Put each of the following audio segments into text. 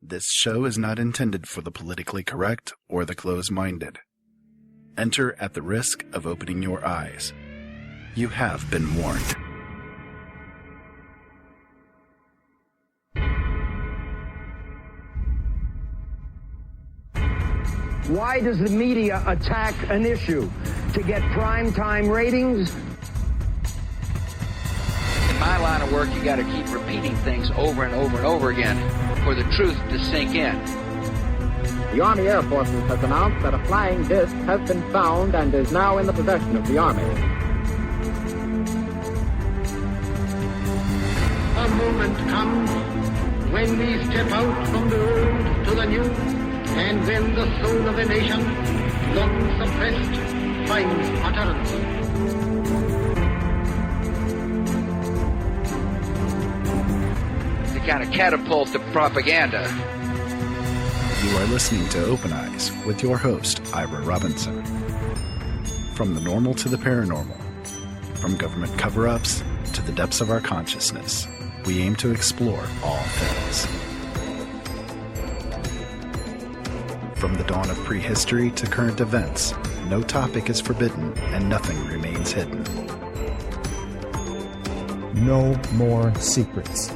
This show is not intended for the politically correct or the closed-minded. Enter at the risk of opening your eyes. You have been warned. Why does the media attack an issue? To get primetime ratings? In my line of work, you got to keep repeating things over and over and over again for the truth to sink in. The Army Air Forces has announced that a flying disc has been found and is now in the possession of the Army. A moment comes when we step out from the old to the new, and when the soul of a nation, long suppressed, finds utterance. To kind of catapult the propaganda. You are listening to Open Eyes with your host, Ira Robinson. From the normal to the paranormal, from government cover-ups to the depths of our consciousness, we aim to explore all things. From the dawn of prehistory to current events, no topic is forbidden and nothing remains hidden. No more secrets.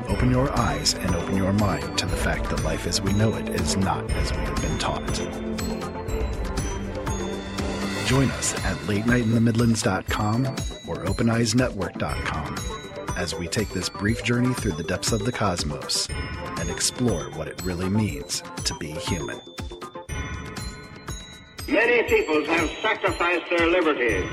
Open your eyes and open your mind to the fact that life as we know it is not as we have been taught. Join us at latenightinthemidlands.com or openeyesnetwork.com as we take this brief journey through the depths of the cosmos and explore what it really means to be human. Many peoples have sacrificed their liberties,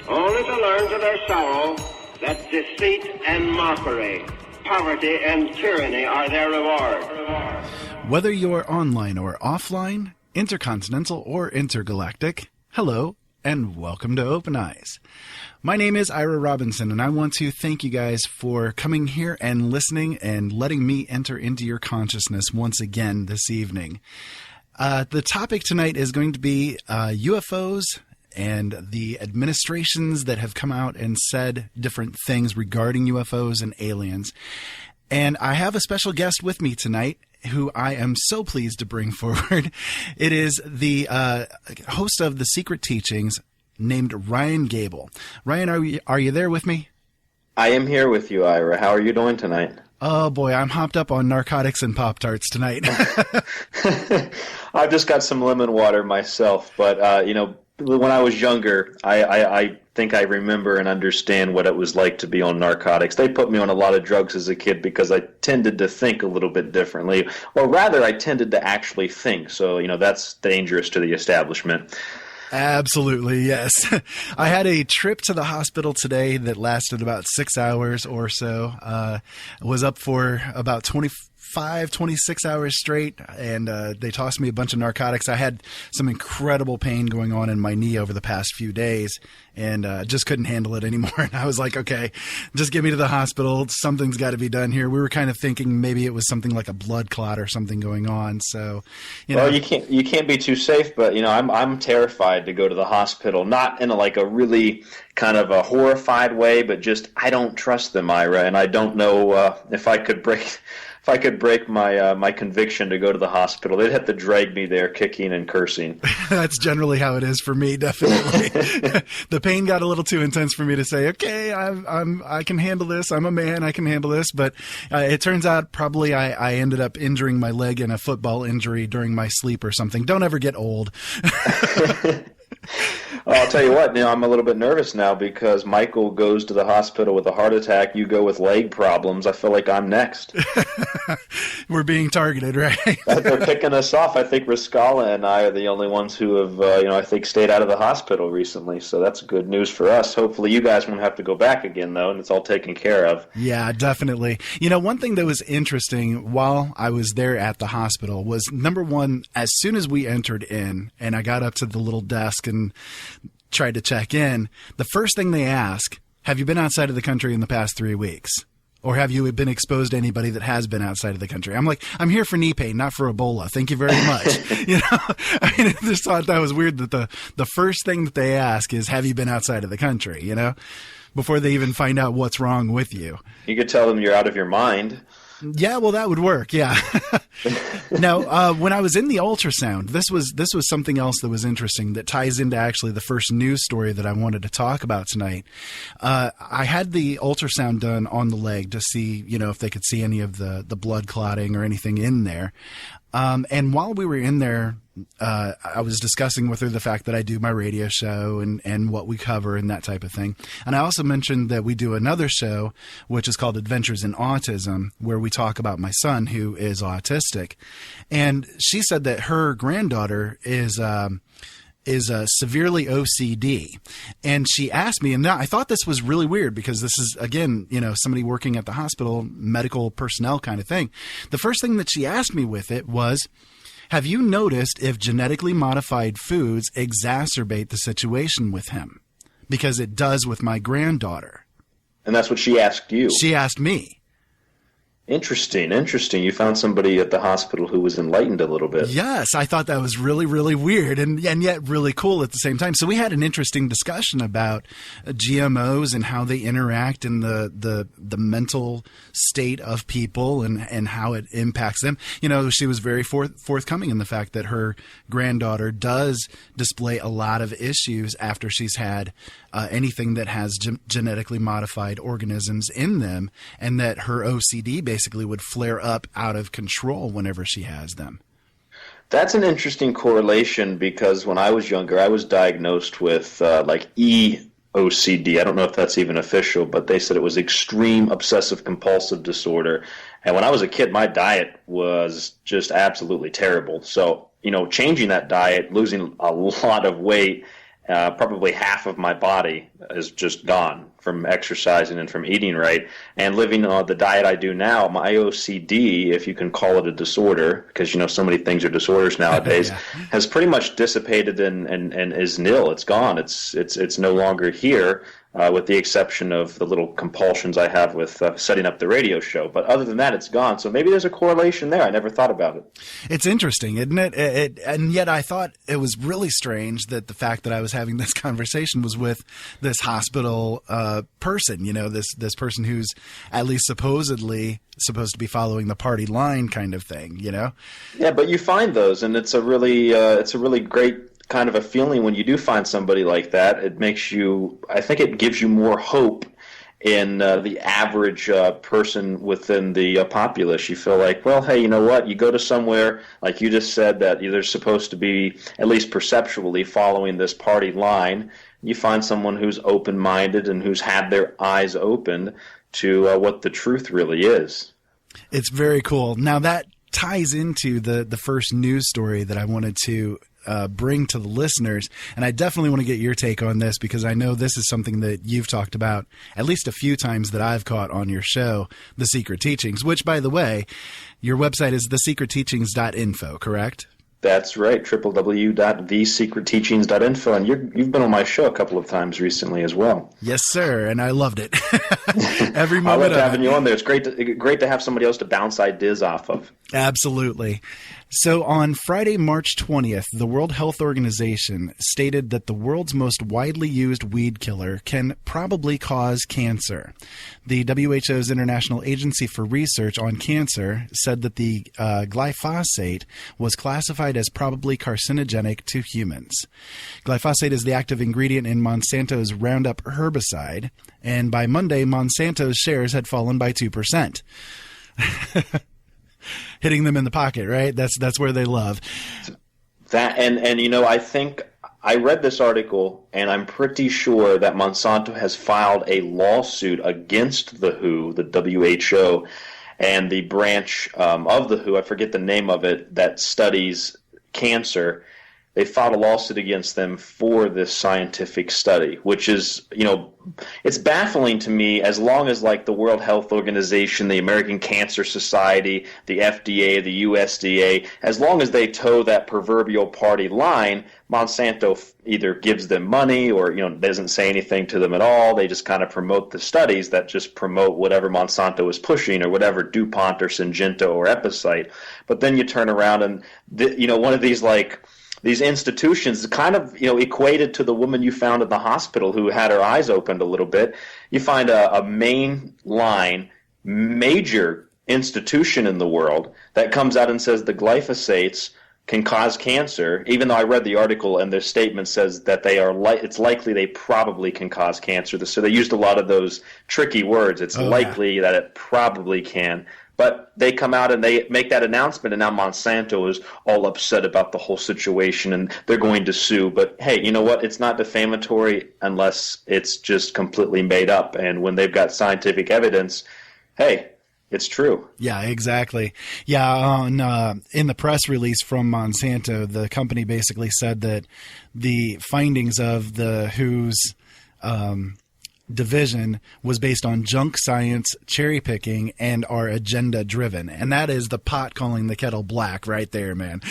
only to learn to their sorrow that deceit and mockery, poverty and tyranny are their reward. Whether you're online or offline, intercontinental or intergalactic, hello and welcome to Open Eyes. My name is Ira Robinson, and I want to thank you guys for coming here and listening and letting me enter into your consciousness once again this evening. The topic tonight is going to be UFOs and the administrations that have come out and said different things regarding UFOs and aliens. And I have a special guest with me tonight who I am so pleased to bring forward. It is the host of The Secret Teachings, named Ryan Gable. Ryan, are you there with me? I am here with you, Ira. How are you doing tonight? Oh boy, I'm hopped up on narcotics and Pop-Tarts tonight. I've just got some lemon water myself, but when I was younger, I think I remember and understand what it was like to be on narcotics. They put me on a lot of drugs as a kid because I tended to think a little bit differently, or rather, I tended to actually think. So, that's dangerous to the establishment. Absolutely, yes. I had a trip to the hospital today that lasted about 6 hours or so. Was up for about 26 hours straight, and they tossed me a bunch of narcotics. I had some incredible pain going on in my knee over the past few days, and just couldn't handle it anymore. And I was like, okay, just get me to the hospital. Something's got to be done here. We were kind of thinking maybe it was something like a blood clot or something going on. So, well, you can't be too safe, but I'm terrified to go to the hospital, not in a really kind of a horrified way, but just I don't trust them, Ira, and I don't know if I could break my conviction to go to the hospital. They'd have to drag me there kicking and cursing. That's generally how it is for me, definitely. The pain got a little too intense for me to say, okay, I can handle this. I'm a man. I can handle this. But it turns out probably I ended up injuring my leg in a football injury during my sleep or something. Don't ever get old. Well, I'll tell you what, I'm a little bit nervous now because Michael goes to the hospital with a heart attack. You go with leg problems. I feel like I'm next. We're being targeted, right? They're picking us off. I think Rascala and I are the only ones who have, I think stayed out of the hospital recently. So that's good news for us. Hopefully you guys won't have to go back again, though, and it's all taken care of. Yeah, definitely. One thing that was interesting while I was there at the hospital was, number one, as soon as we entered in and I got up to the little desk and tried to check in, the first thing they ask, have you been outside of the country in the past 3 weeks? Or have you been exposed to anybody that has been outside of the country? I'm like, I'm here for knee pain, not for Ebola. Thank you very much. I just thought that was weird that the first thing that they ask is, have you been outside of the country, before they even find out what's wrong with you. You could tell them you're out of your mind. Yeah, well, that would work. Yeah. Now, when I was in the ultrasound, this was something else that was interesting that ties into actually the first news story that I wanted to talk about tonight. I had the ultrasound done on the leg to see, if they could see any of the blood clotting or anything in there. And while we were in there, I was discussing with her the fact that I do my radio show and what we cover and that type of thing. And I also mentioned that we do another show, which is called Adventures in Autism, where we talk about my son who is autistic. And she said that her granddaughter is severely OCD. And she asked me, and I thought this was really weird because this is, again, somebody working at the hospital, medical personnel kind of thing. The first thing that she asked me with it was, have you noticed if genetically modified foods exacerbate the situation with him? Because it does with my granddaughter. And that's what she asked you? She asked me. Interesting. You found somebody at the hospital who was enlightened a little bit. Yes, I thought that was really, really weird and yet really cool at the same time. So we had an interesting discussion about GMOs and how they interact in the mental state of people and how it impacts them. She was very forthcoming in the fact that her granddaughter does display a lot of issues after she's had anything that has genetically modified organisms in them, and that her OCD basically would flare up out of control whenever she has them. That's an interesting correlation because when I was younger, I was diagnosed with OCD. I don't know if that's even official, but they said it was extreme obsessive compulsive disorder. And when I was a kid, my diet was just absolutely terrible. So, changing that diet, losing a lot of weight, probably half of my body is just gone from exercising and from eating right. And living on the diet I do now, my OCD, if you can call it a disorder, because so many things are disorders nowadays, has pretty much dissipated and is nil. It's gone. It's no longer here. With the exception of the little compulsions I have with setting up the radio show. But other than that, it's gone. So maybe there's a correlation there. I never thought about it. It's interesting, isn't it? And yet I thought it was really strange that the fact that I was having this conversation was with this hospital person, this person who's at least supposedly supposed to be following the party line kind of thing, Yeah, but you find those, and it's a really great kind of a feeling when you do find somebody like that. It makes you, I think it gives you more hope in the average person within the populace. You feel like, well, hey, you know what? You go to somewhere, like you just said, that they're supposed to be, at least perceptually, following this party line. You find someone who's open-minded and who's had their eyes opened to what the truth really is. It's very cool. Now that ties into the first news story that I wanted to bring to the listeners. And I definitely want to get your take on this because I know this is something that you've talked about at least a few times that I've caught on your show, The Secret Teachings, which, by the way, your website is thesecretteachings.info, correct? That's right, www.thesecretteachings.info. And you've been on my show a couple of times recently as well. Yes, sir, and I loved it. Every moment. I loved having you on there. It's great to have somebody else to bounce ideas off of. Absolutely. So on Friday, March 20th, the World Health Organization stated that the world's most widely used weed killer can probably cause cancer. The WHO's International Agency for Research on Cancer said that the glyphosate was classified as probably carcinogenic to humans. Glyphosate is the active ingredient in Monsanto's Roundup herbicide, and by Monday, Monsanto's shares had fallen by 2%. Hitting them in the pocket, right? That's where they love. That and I think I read this article, and I'm pretty sure that Monsanto has filed a lawsuit against the WHO, the WHO, and the branch of the WHO, I forget the name of it, that studies cancer. They filed a lawsuit against them for this scientific study, which is, it's baffling to me. As long as like the World Health Organization, the American Cancer Society, the FDA, the USDA, as long as they toe that proverbial party line, Monsanto either gives them money or, doesn't say anything to them at all. They just kind of promote the studies that just promote whatever Monsanto is pushing or whatever DuPont or Syngenta or Epicite. But then you turn around and, one of these institutions kind of, equated to the woman you found at the hospital who had her eyes opened a little bit. You find a main line, major institution in the world that comes out and says the glyphosates can cause cancer, even though I read the article and their statement says that it's likely they probably can cause cancer. So they used a lot of those tricky words. It's likely that it probably can. But they come out and they make that announcement, and now Monsanto is all upset about the whole situation, and they're going to sue. But hey, you know what? It's not defamatory unless it's just completely made up. And when they've got scientific evidence, hey, it's true. Yeah, exactly. Yeah, in the press release from Monsanto, the company basically said that the findings of the WHO's division was based on junk science, cherry picking, and are agenda driven. And that is the pot calling the kettle black right there, man.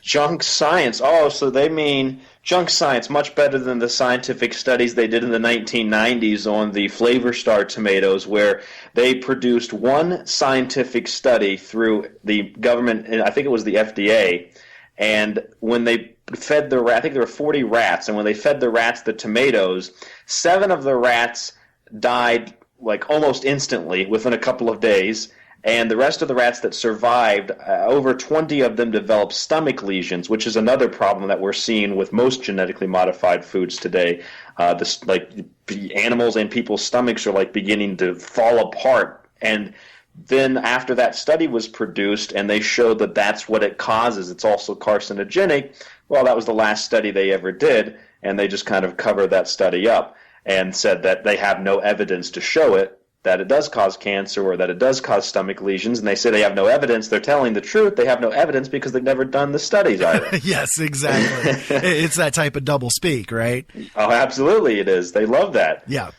Junk science. Oh, so they mean junk science, much better than the scientific studies they did in the 1990s on the Flavor Star tomatoes, where they produced one scientific study through the government, I think it was the FDA, and when they fed the rat, I think there were 40 rats, and when they fed the rats the tomatoes, 7 of the rats died like almost instantly within a couple of days, and the rest of the rats that survived, over 20 of them developed stomach lesions, which is another problem that we're seeing with most genetically modified foods today. Animals and people's stomachs are like beginning to fall apart, and then after that study was produced and they showed that that's what it causes, it's also carcinogenic, well, that was the last study they ever did, and they just kind of covered that study up and said that they have no evidence to show it, that it does cause cancer or that it does cause stomach lesions, and they say they have no evidence. They're telling the truth. They have no evidence because they've never done the studies either. Yes, exactly. It's that type of double speak, right? Oh, absolutely it is. They love that. Yeah.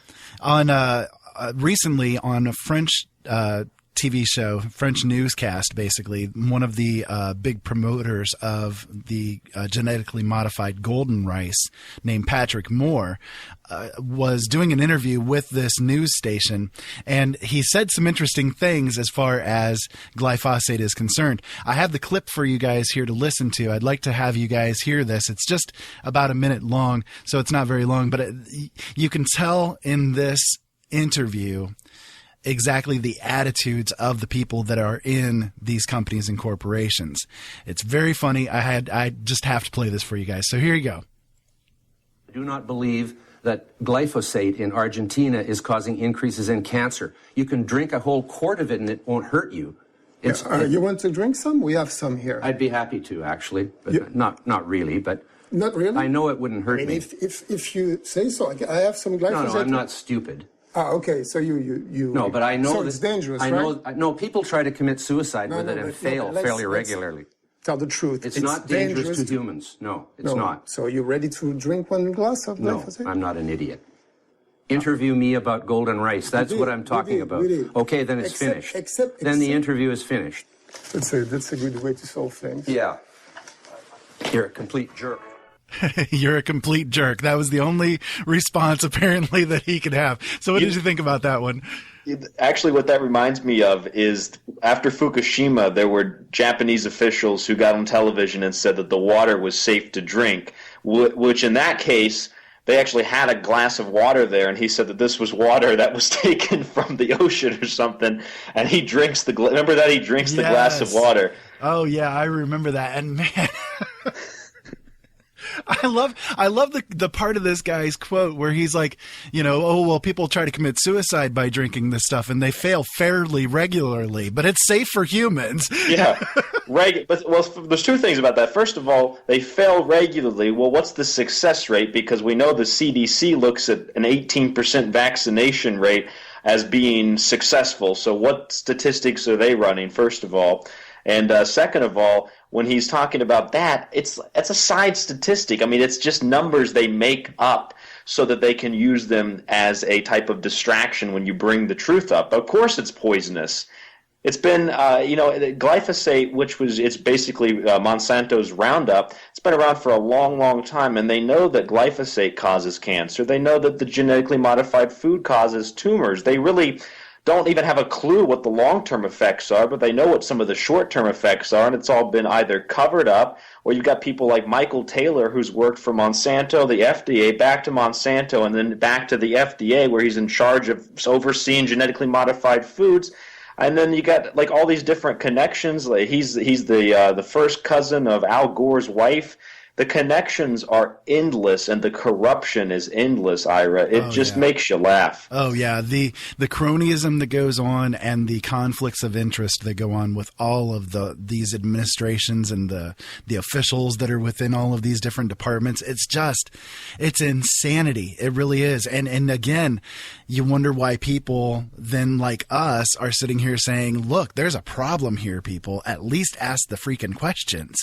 On recently on a French TV show, French newscast, basically, one of the big promoters of the genetically modified golden rice named Patrick Moore was doing an interview with this news station, and he said some interesting things as far as glyphosate is concerned. I have the clip for you guys here to listen to. I'd like to have you guys hear this. It's just about a minute long, so it's not very long, but you can tell in this interview exactly the attitudes of the people that are in these companies and corporations. It's very funny. I just have to play this for you guys. So here you go. I do not believe that glyphosate in Argentina is causing increases in cancer. You can drink a whole quart of it and it won't hurt you. You want to drink some? We have some here. I'd be happy to, actually, but not really. But not really. I know it wouldn't hurt me. If you say so, I have some glyphosate. No, I'm not stupid. Okay. So you. No, but I know so it's dangerous. Right? No, people try to commit suicide with it and fail fairly regularly. Tell the truth. It's not dangerous to humans. No, it's not. So you're ready to drink one glass of glyphosate? No, I'm not an idiot. Interview me about golden rice. That's what I'm talking about. Okay, then it's finished. Then the interview is finished. That's a good way to solve things. Yeah. You're a complete jerk. You're a complete jerk. That was the only response apparently that he could have. So what did you think about that one? Actually, what that reminds me of is after Fukushima, there were Japanese officials who got on television and said that the water was safe to drink, which in that case, they actually had a glass of water there, and he said that this was water that was taken from the ocean or something, and he drinks the remember that he drinks the glass of water. Oh, yeah, I remember that. And man... I love the part of this guy's quote where he's like, oh, well, people try to commit suicide by drinking this stuff and they fail fairly regularly, but it's safe for humans. Yeah. There's two things about that. First of all, they fail regularly. Well, what's the success rate? Because we know the CDC looks at an 18% vaccination rate as being successful. So what statistics are they running, first of all? And second of all, when he's talking about that, it's a side statistic. I mean, it's just numbers they make up so that they can use them as a type of distraction when you bring the truth up. Of course it's poisonous. It's been, glyphosate, it's basically Monsanto's Roundup, it's been around for a long, long time, and they know that glyphosate causes cancer. They know that the genetically modified food causes tumors. They really don't even have a clue what the long-term effects are, but they know what some of the short-term effects are, and it's all been either covered up, or you've got people like Michael Taylor, who's worked for Monsanto, the FDA, back to Monsanto, and then back to the FDA, where he's in charge of overseeing genetically modified foods. And then you got like all these different connections. Like he's the first cousin of Al Gore's wife. The connections are endless, and the corruption is endless, Ira. It just makes you laugh. Oh, yeah. The cronyism that goes on and the conflicts of interest that go on with all of these administrations and the officials that are within all of these different departments. It's insanity. It really is. And again, you wonder why people then like us are sitting here saying, look, there's a problem here, people. At least ask the freaking questions.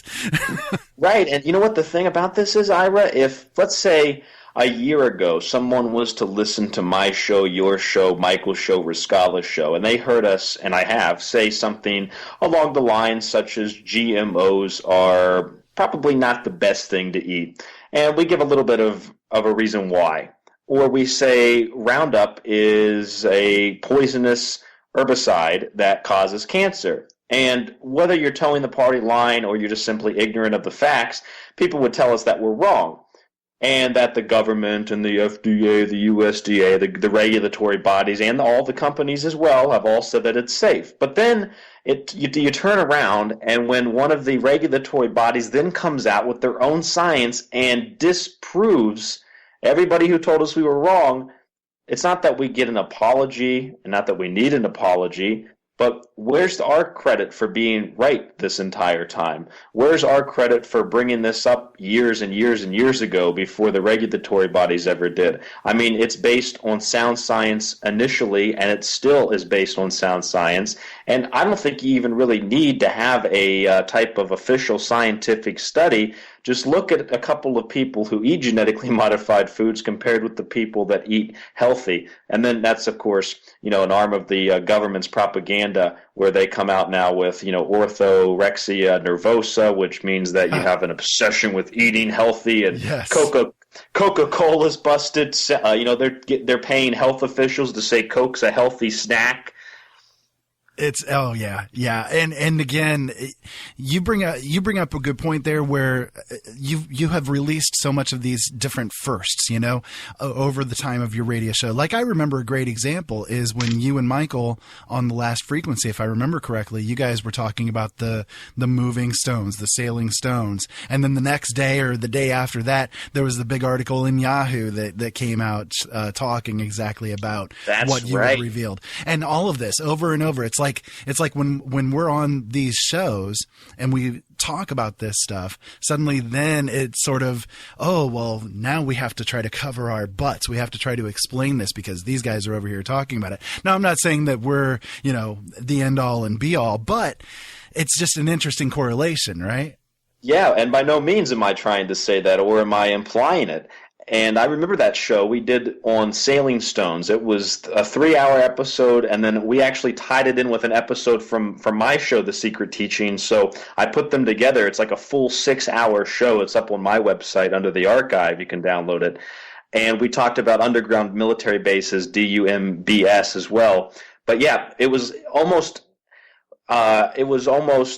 Right. And you know what the thing about this is, Ira? If, let's say, a year ago someone was to listen to my show, your show, Michael's show, Riscala's show, and they heard us, and I have, say something along the lines such as GMOs are probably not the best thing to eat, and we give a little bit of a reason why. Or we say Roundup is a poisonous herbicide that causes cancer. And whether you're towing the party line or you're just simply ignorant of the facts, people would tell us that we're wrong. And that the government and the FDA, the USDA, the regulatory bodies, and all the companies as well have all said that it's safe. But then you turn around, and when one of the regulatory bodies then comes out with their own science and disproves everybody who told us we were wrong, it's not that we get an apology, and not that we need an apology, but where's our credit for being right this entire time? Where's our credit for bringing this up years and years and years ago before the regulatory bodies ever did? I mean, it's based on sound science initially, and it still is based on sound science. And I don't think you even really need to have a type of official scientific study. Just look at a couple of people who eat genetically modified foods compared with the people that eat healthy. And then that's, of course, an arm of the government's propaganda where they come out now with, orthorexia nervosa, which means that you have an obsession with eating healthy. And yes. Coca-Cola's busted. They're paying health officials to say Coke's a healthy snack. Yeah. And again, you bring up a good point there where you have released so much of these different firsts, over the time of your radio show. Like I remember a great example is when you and Michael on the last frequency, if I remember correctly, you guys were talking about the moving stones, the sailing stones. And then the next day or the day after that, there was the big article in Yahoo that came out talking exactly about what you had revealed. And all of this over and over. It's like when we're on these shows and we talk about this stuff, suddenly then it's sort of, oh, well, now we have to try to cover our butts. We have to try to explain this because these guys are over here talking about it. Now, I'm not saying that we're, the end all and be all, but it's just an interesting correlation, right? Yeah, and by no means am I trying to say that or am I implying it. And I remember that show we did on sailing stones. It was a 3-hour episode, and then we actually tied it in with an episode from my show, The Secret Teaching. So I put them together. It's like a full 6-hour show. It's up on my website under the archive. You can download it. And we talked about underground military bases, DUMBS, as well. But yeah, it was almost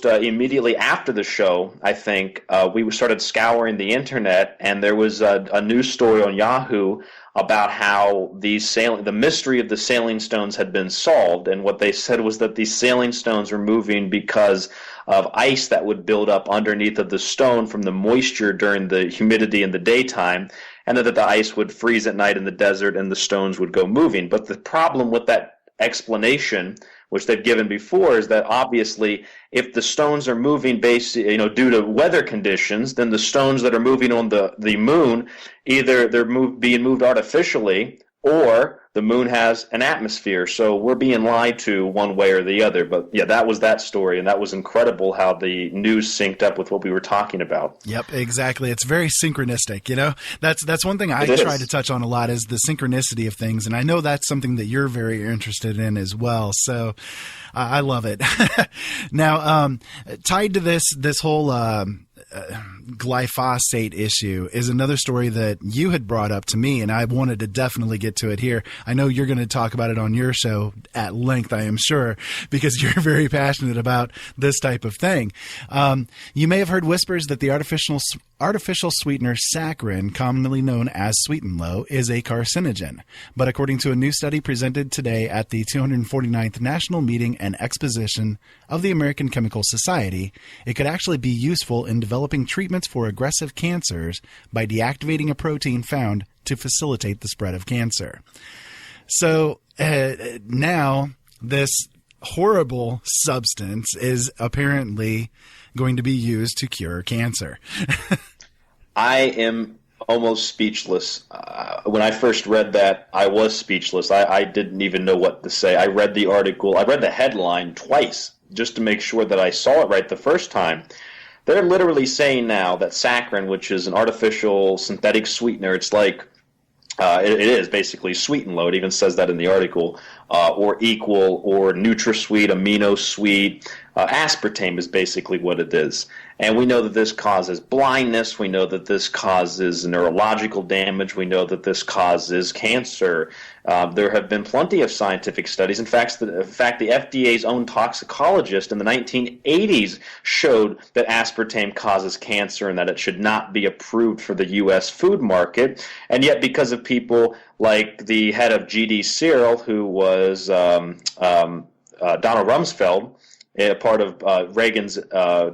immediately after the show, I think, we started scouring the internet, and there was a news story on Yahoo about how the mystery of the sailing stones had been solved. And what they said was that these sailing stones were moving because of ice that would build up underneath of the stone from the moisture during the humidity in the daytime, and that the ice would freeze at night in the desert and the stones would go moving. But the problem with that explanation, which they've given before, is that obviously if the stones are moving due to weather conditions, then the stones that are moving on the moon, either they're being moved artificially or the moon has an atmosphere. So we're being lied to one way or the other. But yeah, that was that story, and that was incredible how the news synced up with what we were talking about. Yep, exactly. It's very synchronistic, That's one thing I try to touch on a lot is the synchronicity of things, and I know that's something that you're very interested in as well. So I love it. Now, tied to this whole glyphosate issue is another story that you had brought up to me, and I wanted to definitely get to it here. I know you're going to talk about it on your show at length, I am sure, because you're very passionate about this type of thing. You may have heard whispers that the artificial sweetener saccharin, commonly known as sweet and low, is a carcinogen. But according to a new study presented today at the 249th National Meeting and Exposition of the American Chemical Society, it could actually be useful in developing treatments for aggressive cancers by deactivating a protein found to facilitate the spread of cancer. So now this horrible substance is apparently going to be used to cure cancer. I am almost speechless. When I first read that, I was speechless. I didn't even know what to say. I read the article. I read the headline twice just to make sure that I saw it right the first time. They're literally saying now that saccharin, which is an artificial synthetic sweetener, it's like it is basically sweet and low. It even says that in the article, or equal, or NutraSweet, Amino Sweet. Aspartame is basically what it is. And we know that this causes blindness. We know that this causes neurological damage. We know that this causes cancer. There have been plenty of scientific studies. In fact, the FDA's own toxicologist in the 1980s showed that aspartame causes cancer and that it should not be approved for the U.S. food market. And yet, because of people like the head of GD Searle, who was Donald Rumsfeld, a part of Reagan's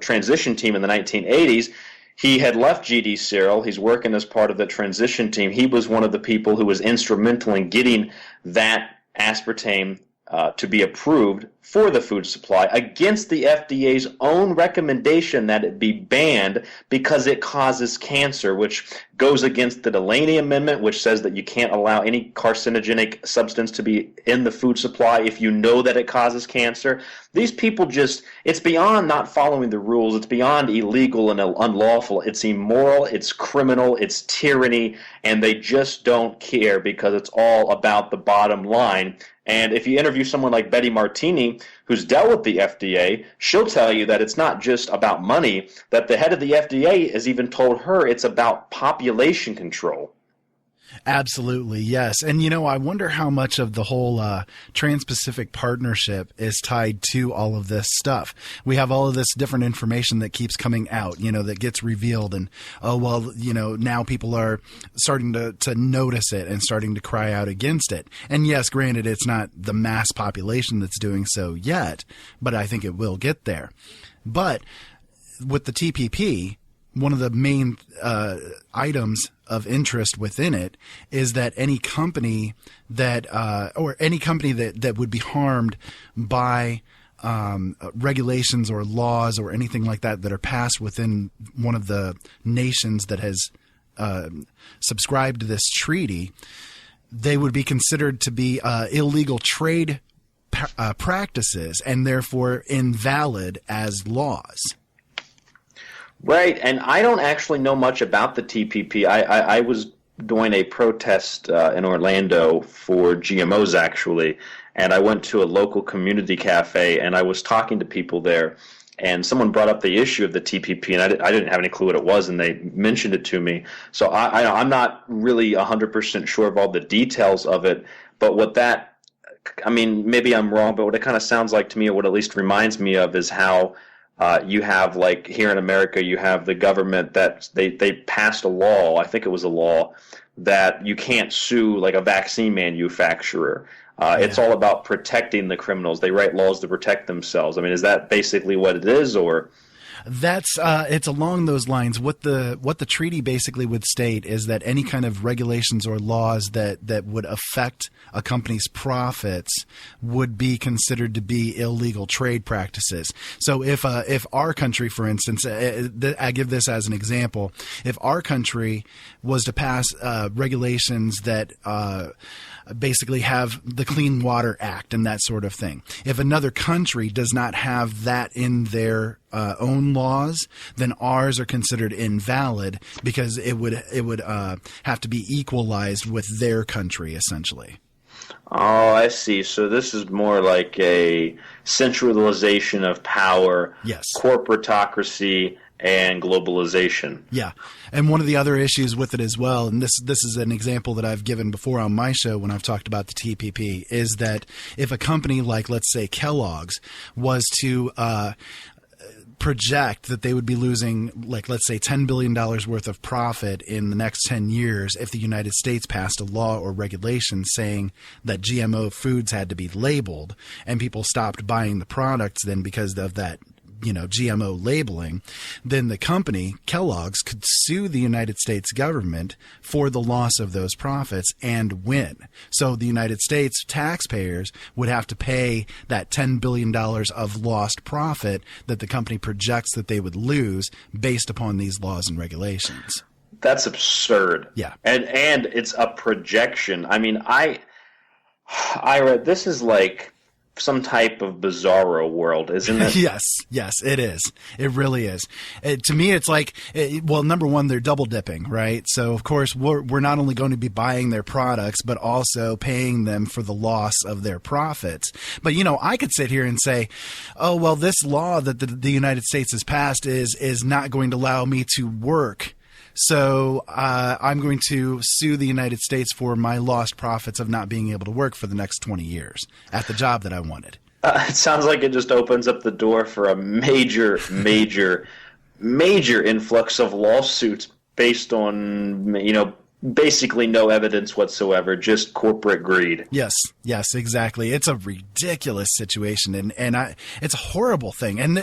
transition team in the 1980s, he had left GD Searle. He's working as part of the transition team. He was one of the people who was instrumental in getting that aspartame to be approved for the food supply against the FDA's own recommendation that it be banned because it causes cancer, which goes against the Delaney Amendment, which says that you can't allow any carcinogenic substance to be in the food supply if you know that it causes cancer. These people just, it's beyond not following the rules. It's beyond illegal and unlawful. It's immoral, it's criminal, it's tyranny, and they just don't care because it's all about the bottom line. And if you interview someone like Betty Martini, who's dealt with the FDA, she'll tell you that it's not just about money, that the head of the FDA has even told her it's about population control. Absolutely, yes. And, I wonder how much of the whole Trans-Pacific Partnership is tied to all of this stuff. We have all of this different information that keeps coming out, that gets revealed. And, now people are starting to notice it and starting to cry out against it. And, yes, granted, it's not the mass population that's doing so yet, but I think it will get there. But with the TPP, one of the main items of interest within it is that any company that would be harmed by regulations or laws or anything like that are passed within one of the nations that has subscribed to this treaty, they would be considered to be illegal trade practices and therefore invalid as laws. Right, and I don't actually know much about the TPP. I was doing a protest in Orlando for GMOs, actually, and I went to a local community cafe, and I was talking to people there, and someone brought up the issue of the TPP, and I didn't have any clue what it was, and they mentioned it to me. So I'm not really 100% sure of all the details of it, but maybe I'm wrong, but what it kind of sounds like to me, or what at least reminds me of, is how you have, like here in America, you have the government that they passed a law, I think it was a law, that you can't sue like a vaccine manufacturer. It's all about protecting the criminals. They write laws to protect themselves. I mean, is that basically what it is, or? That's it's along those lines. What the treaty basically would state is that any kind of regulations or laws that would affect a company's profits would be considered to be illegal trade practices. So if our country, for instance, I give this as an example, if our country was to pass regulations that basically have the Clean Water Act and that sort of thing. If another country does not have that in their own laws, then ours are considered invalid because it would have to be equalized with their country, essentially. Oh, I see. So this is more like a centralization of power, yes, corporatocracy, and globalization. Yeah. And one of the other issues with it as well, and this is an example that I've given before on my show when I've talked about the TPP, is that if a company like, let's say, Kellogg's was to project that they would be losing, like, let's say $10 billion worth of profit in the next 10 years if the United States passed a law or regulation saying that GMO foods had to be labeled, and people stopped buying the products then because of that, GMO labeling, then the company, Kellogg's, could sue the United States government for the loss of those profits and win. So the United States taxpayers would have to pay that $10 billion of lost profit that the company projects that they would lose based upon these laws and regulations. That's absurd. Yeah. And it's a projection. I mean, I read this is like some type of bizarro world, isn't it? Yes, it is. It really is. To me, it's like, well, number one, they're double dipping, right? So, of course, we're not only going to be buying their products, but also paying them for the loss of their profits. But, I could sit here and say, oh, well, this law that the United States has passed is not going to allow me to work. So I'm going to sue the United States for my lost profits of not being able to work for the next 20 years at the job that I wanted. It sounds like it just opens up the door for a major influx of lawsuits based on, basically no evidence whatsoever, just corporate greed. Yes, exactly. It's a ridiculous situation, and it's a horrible thing. And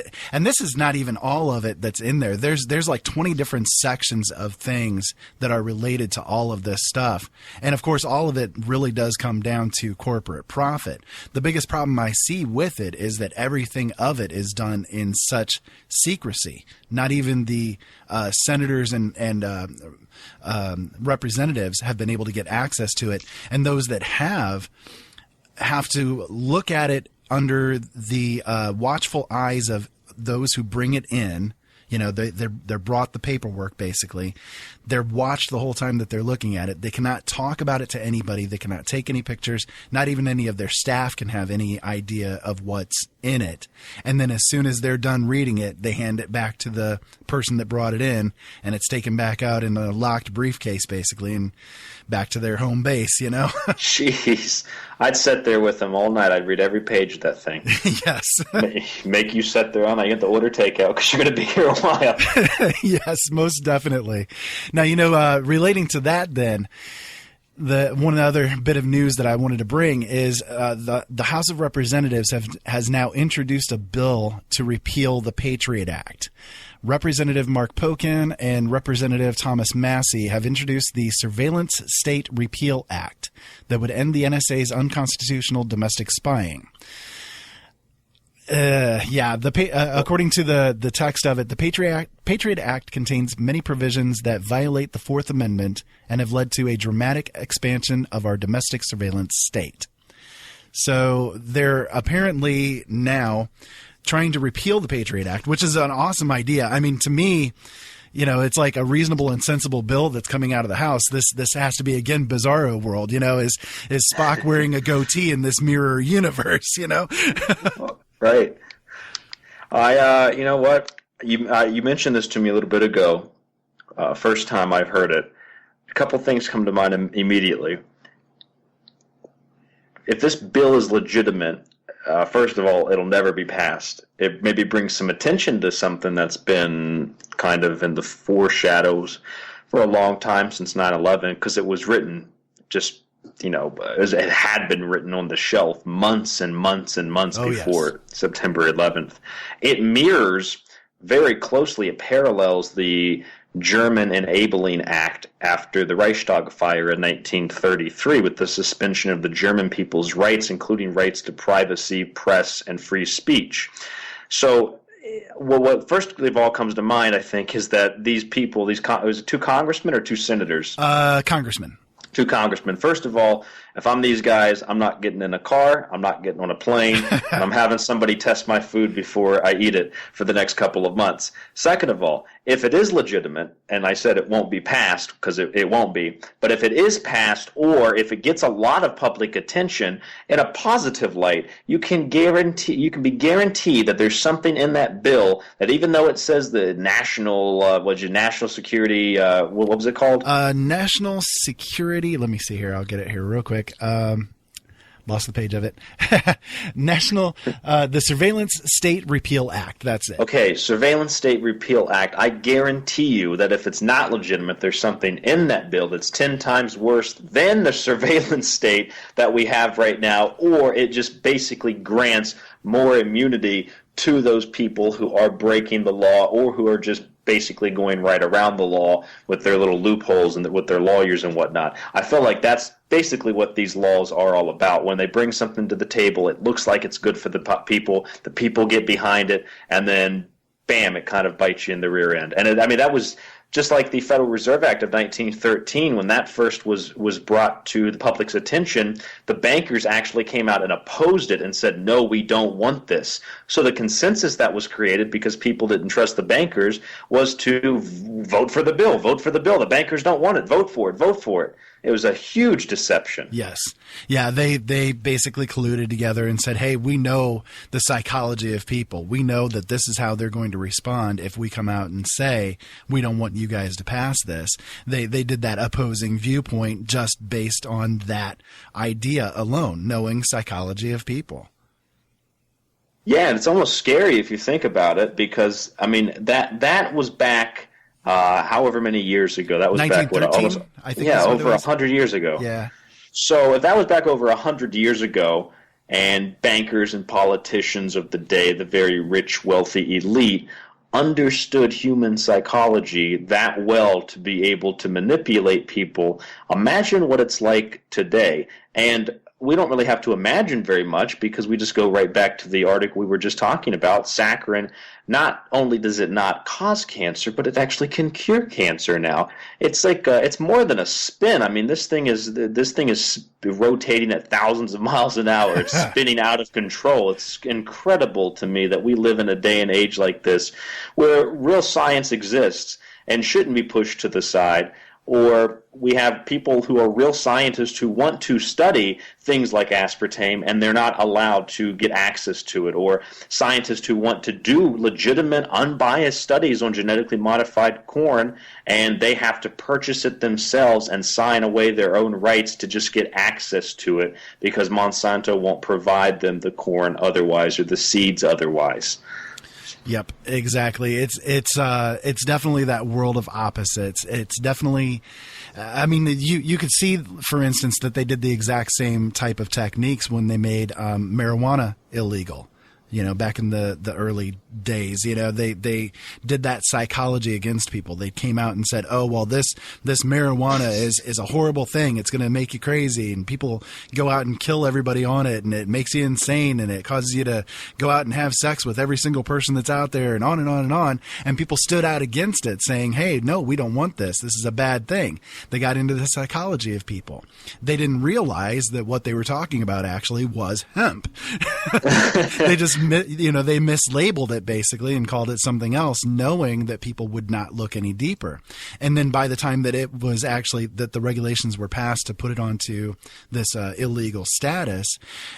this is not even all of it that's in there. There's like 20 different sections of things that are related to all of this stuff. And of course, all of it really does come down to corporate profit. The biggest problem I see with it is that everything of it is done in such secrecy. Not even the senators and representatives have been able to get access to it, and those that have to look at it under the watchful eyes of those who bring it in. They're brought the paperwork, basically. They're watched the whole time that they're looking at it. They cannot talk about it to anybody. They cannot take any pictures. Not even any of their staff can have any idea of what's in it. And then as soon as they're done reading it, they hand it back to the person that brought it in, and it's taken back out in a locked briefcase, basically, and back to their home base, Jeez. I'd sit there with them all night. I'd read every page of that thing. Yes. Make you sit there all night. You get to order takeout because you're going to be here a while. Yes, most definitely. Now, relating to that then, one other bit of news that I wanted to bring is the House of Representatives has now introduced a bill to repeal the Patriot Act. Representative Mark Pocan and Representative Thomas Massey have introduced the Surveillance State Repeal Act that would end the NSA's unconstitutional domestic spying. According to the text of it, the Patriot Act contains many provisions that violate the Fourth Amendment and have led to a dramatic expansion of our domestic surveillance state. So they're apparently now trying to repeal the Patriot Act, which is an awesome idea. I mean, to me, it's like a reasonable and sensible bill that's coming out of the House. This has to be, again, bizarro world, is Spock wearing a goatee in this mirror universe, Right. You know what? You mentioned this to me a little bit ago. First time I've heard it. A couple things come to mind immediately. If this bill is legitimate, first of all, it'll never be passed. It maybe brings some attention to something that's been kind of in the foreshadows for a long time, since 9/11, because it was written just, it had been written on the shelf months and months and months before September 11th. It mirrors very closely, it parallels the German Enabling Act after the Reichstag fire in 1933, with the suspension of the German people's rights, including rights to privacy, press, and free speech. So, what first of all comes to mind, I think, is that these people, was it two congressmen or two senators? Congressmen. Two congressmen. First of all, if I'm these guys, I'm not getting in a car, I'm not getting on a plane, and I'm having somebody test my food before I eat it for the next couple of months. Second of all, if it is legitimate, and I said it won't be passed, because it won't be, but if it is passed, or if it gets a lot of public attention in a positive light, you can be guaranteed that there's something in that bill that, even though it says the national security, what was it called? National security. Let me see here. I'll get it here real quick. lost the page of it. The Surveillance State Repeal Act. That's it. Okay, Surveillance State Repeal Act. I guarantee you that if it's not legitimate, there's something in that bill that's 10 times worse than the surveillance state that we have right now, or it just basically grants more immunity to those people who are breaking the law or who are just basically going right around the law with their little loopholes and with their lawyers and whatnot. I feel like that's basically what these laws are all about. When they bring something to the table, it looks like it's good for the people get behind it, and then bam, it kind of bites you in the rear end. And that was just like the Federal Reserve Act of 1913, when that first was brought to the public's attention, the bankers actually came out and opposed it and said, no, we don't want this. So the consensus that was created, because people didn't trust the bankers, was to vote for the bill. Vote for the bill. The bankers don't want it. Vote for it. Vote for it. It was a huge deception. Yes. Yeah, they basically colluded together and said, hey, we know the psychology of people. We know that this is how they're going to respond if we come out and say, we don't want you guys to pass this. They did that opposing viewpoint just based on that idea alone, knowing psychology of people. Yeah, and it's almost scary if you think about it, because, I mean, that was back however many years ago. That was back almost, I think. Yeah, over 100 years ago. Yeah. So if that was back over 100 years ago, and bankers and politicians of the day, the very rich, wealthy elite, understood human psychology that well to be able to manipulate people, imagine what it's like today. And we don't really have to imagine very much, because we just go right back to the article we were just talking about. Saccharin, not only does it not cause cancer, but it actually can cure cancer now. It's like it's more than a spin. I mean, this thing is rotating at thousands of miles an hour. It's spinning out of control. It's incredible to me that we live in a day and age like this, where real science exists and shouldn't be pushed to the side. Or we have people who are real scientists who want to study things like aspartame, and they're not allowed to get access to it. Or scientists who want to do legitimate, unbiased studies on genetically modified corn, and they have to purchase it themselves and sign away their own rights to just get access to it, because Monsanto won't provide them the corn otherwise, or the seeds otherwise. Yep, exactly. It's definitely that world of opposites. It's definitely, I mean, you could see, for instance, that they did the exact same type of techniques when they made marijuana illegal. You know, back in the early days, you know, they did that psychology against people. They came out and said, oh, well, this marijuana is a horrible thing. It's going to make you crazy. And people go out and kill everybody on it, and it makes you insane, and it causes you to go out and have sex with every single person that's out there, and on and on and on. And people stood out against it, saying, hey, no, we don't want this. This is a bad thing. They got into the psychology of people. They didn't realize that what they were talking about actually was hemp. They just, you know, they mislabeled it basically and called it something else, knowing that people would not look any deeper. And then by the time that it was actually that the regulations were passed to put it onto this illegal status,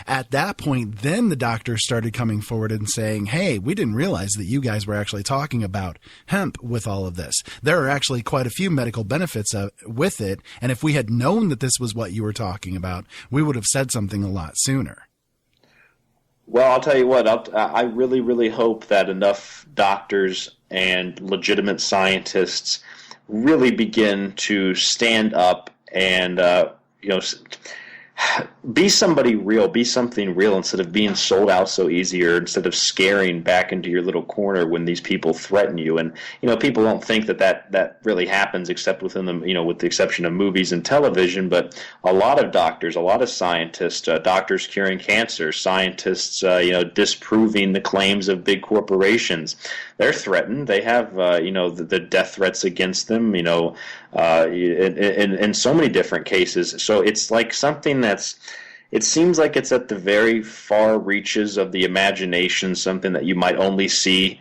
at that point, then the doctors started coming forward and saying, hey, we didn't realize that you guys were actually talking about hemp with all of this. There are actually quite a few medical benefits with it. And if we had known that this was what you were talking about, we would have said something a lot sooner. Well, I'll tell you what, I really, really hope that enough doctors and legitimate scientists really begin to stand up and, be somebody real, be something real, instead of being sold out so easy, or instead of scaring back into your little corner when these people threaten you. And, you know, people don't think that really happens except within the, you know, with the exception of movies and television. But a lot of doctors, a lot of scientists, doctors curing cancer, scientists, disproving the claims of big corporations, they're threatened. They have, the death threats against them, in so many different cases. So it's like something it seems like it's at the very far reaches of the imagination, something that you might only see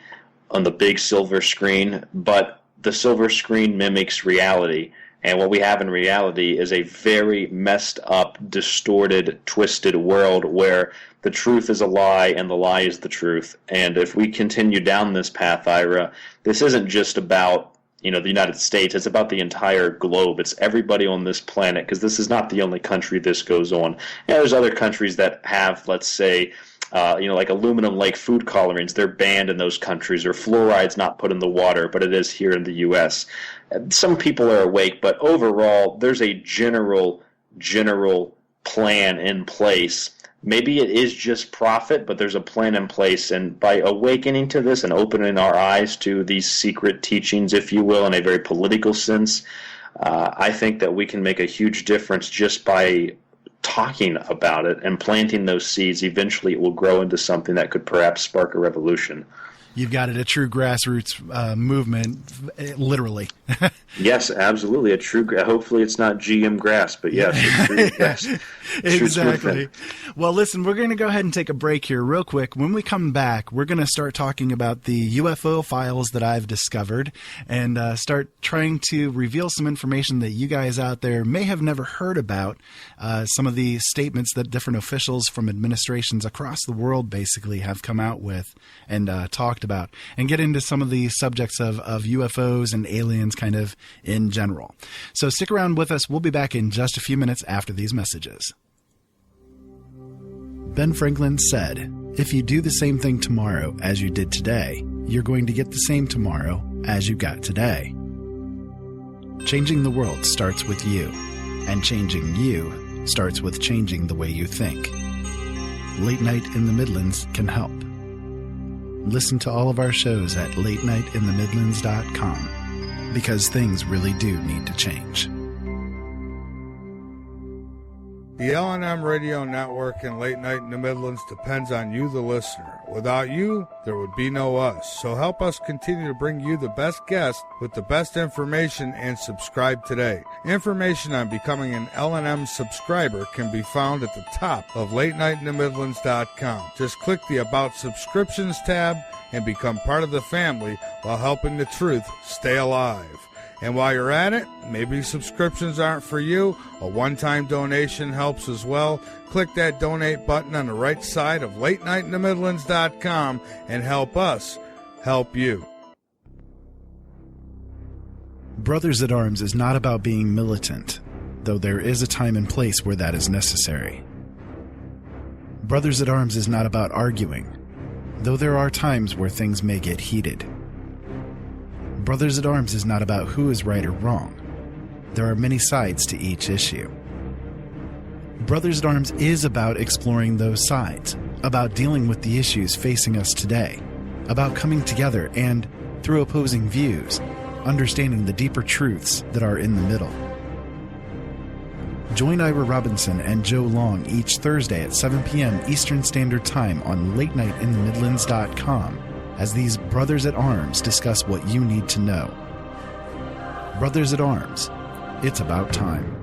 on the big silver screen, but the silver screen mimics reality. And what we have in reality is a very messed up, distorted, twisted world where the truth is a lie and the lie is the truth. And if we continue down this path, Ira, this isn't just about the United States. It's about the entire globe. It's everybody on this planet, because this is not the only country this goes on. There's other countries that have, let's say, like aluminum like food colorings. They're banned in those countries, or fluoride's not put in the water, but it is here in the U.S. Some people are awake, but overall, there's a general plan in place. Maybe it is just profit, but there's a plan in place. And by awakening to this and opening our eyes to these secret teachings, if you will, in a very political sense, I think that we can make a huge difference just by talking about it and planting those seeds. Eventually it will grow into something that could perhaps spark a revolution. You've got it, a true grassroots movement, literally. Yes, absolutely. Hopefully it's not GM grass, but yes, a true grass. Exactly. Well, listen, we're going to go ahead and take a break here real quick. When we come back, we're going to start talking about the UFO files that I've discovered and start trying to reveal some information that you guys out there may have never heard about. Some of the statements that different officials from administrations across the world basically have come out with and talked about, and get into some of the subjects of UFOs and aliens kind of in general. So stick around with us. We'll be back in just a few minutes after these messages. Ben Franklin said, "If you do the same thing tomorrow as you did today, you're going to get the same tomorrow as you got today." Changing the world starts with you, and changing you starts with changing the way you think. Late Night in the Midlands can help. Listen to all of our shows at latenightinthemidlands.com, because things really do need to change. The L&M Radio Network and Late Night in the Midlands depends on you, the listener. Without you, there would be no us. So help us continue to bring you the best guests with the best information, and subscribe today. Information on becoming an L&M subscriber can be found at the top of latenightinthemidlands.com. Just click the About Subscriptions tab and become part of the family while helping the truth stay alive. And while you're at it, maybe subscriptions aren't for you. A one-time donation helps as well. Click that donate button on the right side of latenightinthemidlands.com and help us help you. Brothers at Arms is not about being militant, though there is a time and place where that is necessary. Brothers at Arms is not about arguing, though there are times where things may get heated. Brothers at Arms is not about who is right or wrong. There are many sides to each issue. Brothers at Arms is about exploring those sides, about dealing with the issues facing us today, about coming together and, through opposing views, understanding the deeper truths that are in the middle. Join Ira Robinson and Joe Long each Thursday at 7 p.m. Eastern Standard Time on latenightinthemidlands.com as these Brothers at Arms discuss what you need to know. Brothers at Arms, it's about time.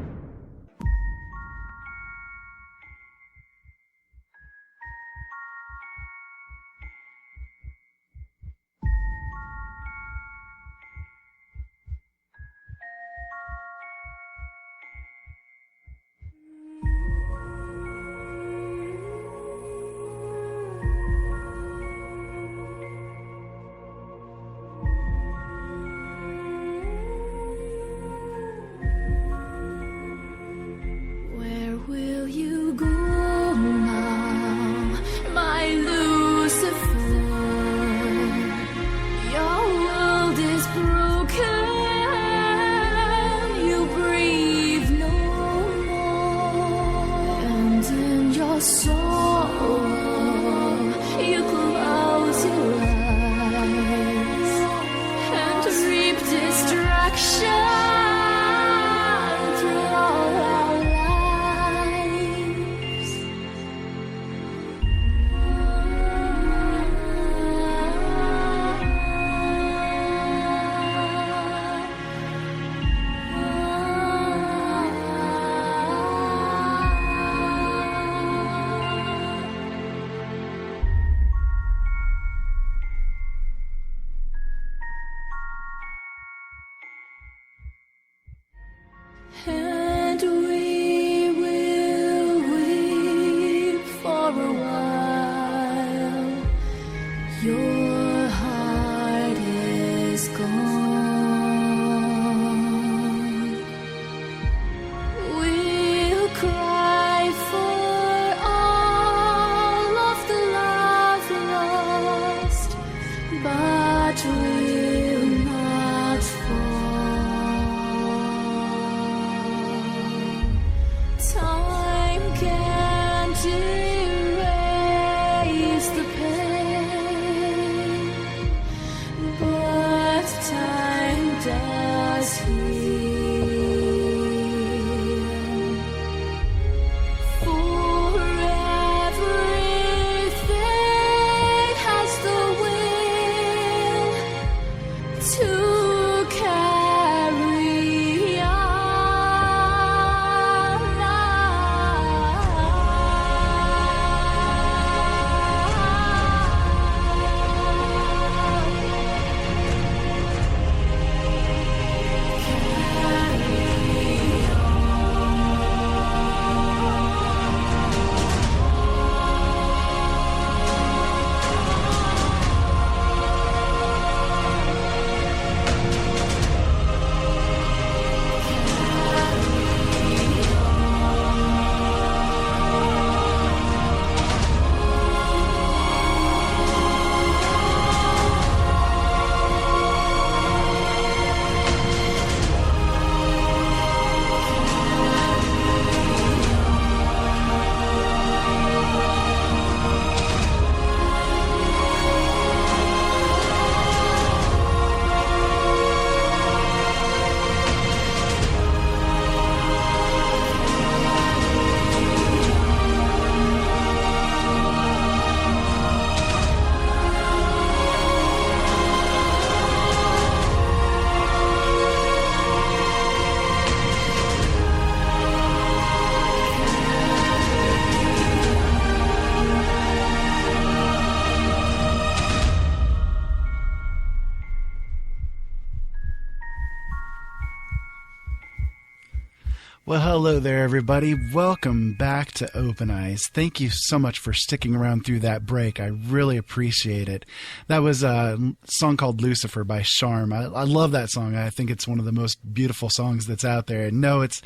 Well, hello there, everybody. Welcome back to Open Eyes. Thank you so much for sticking around through that break. I really appreciate it. That was a song called Lucifer by Charm. I love that song. I think it's one of the most beautiful songs that's out there. And no, it's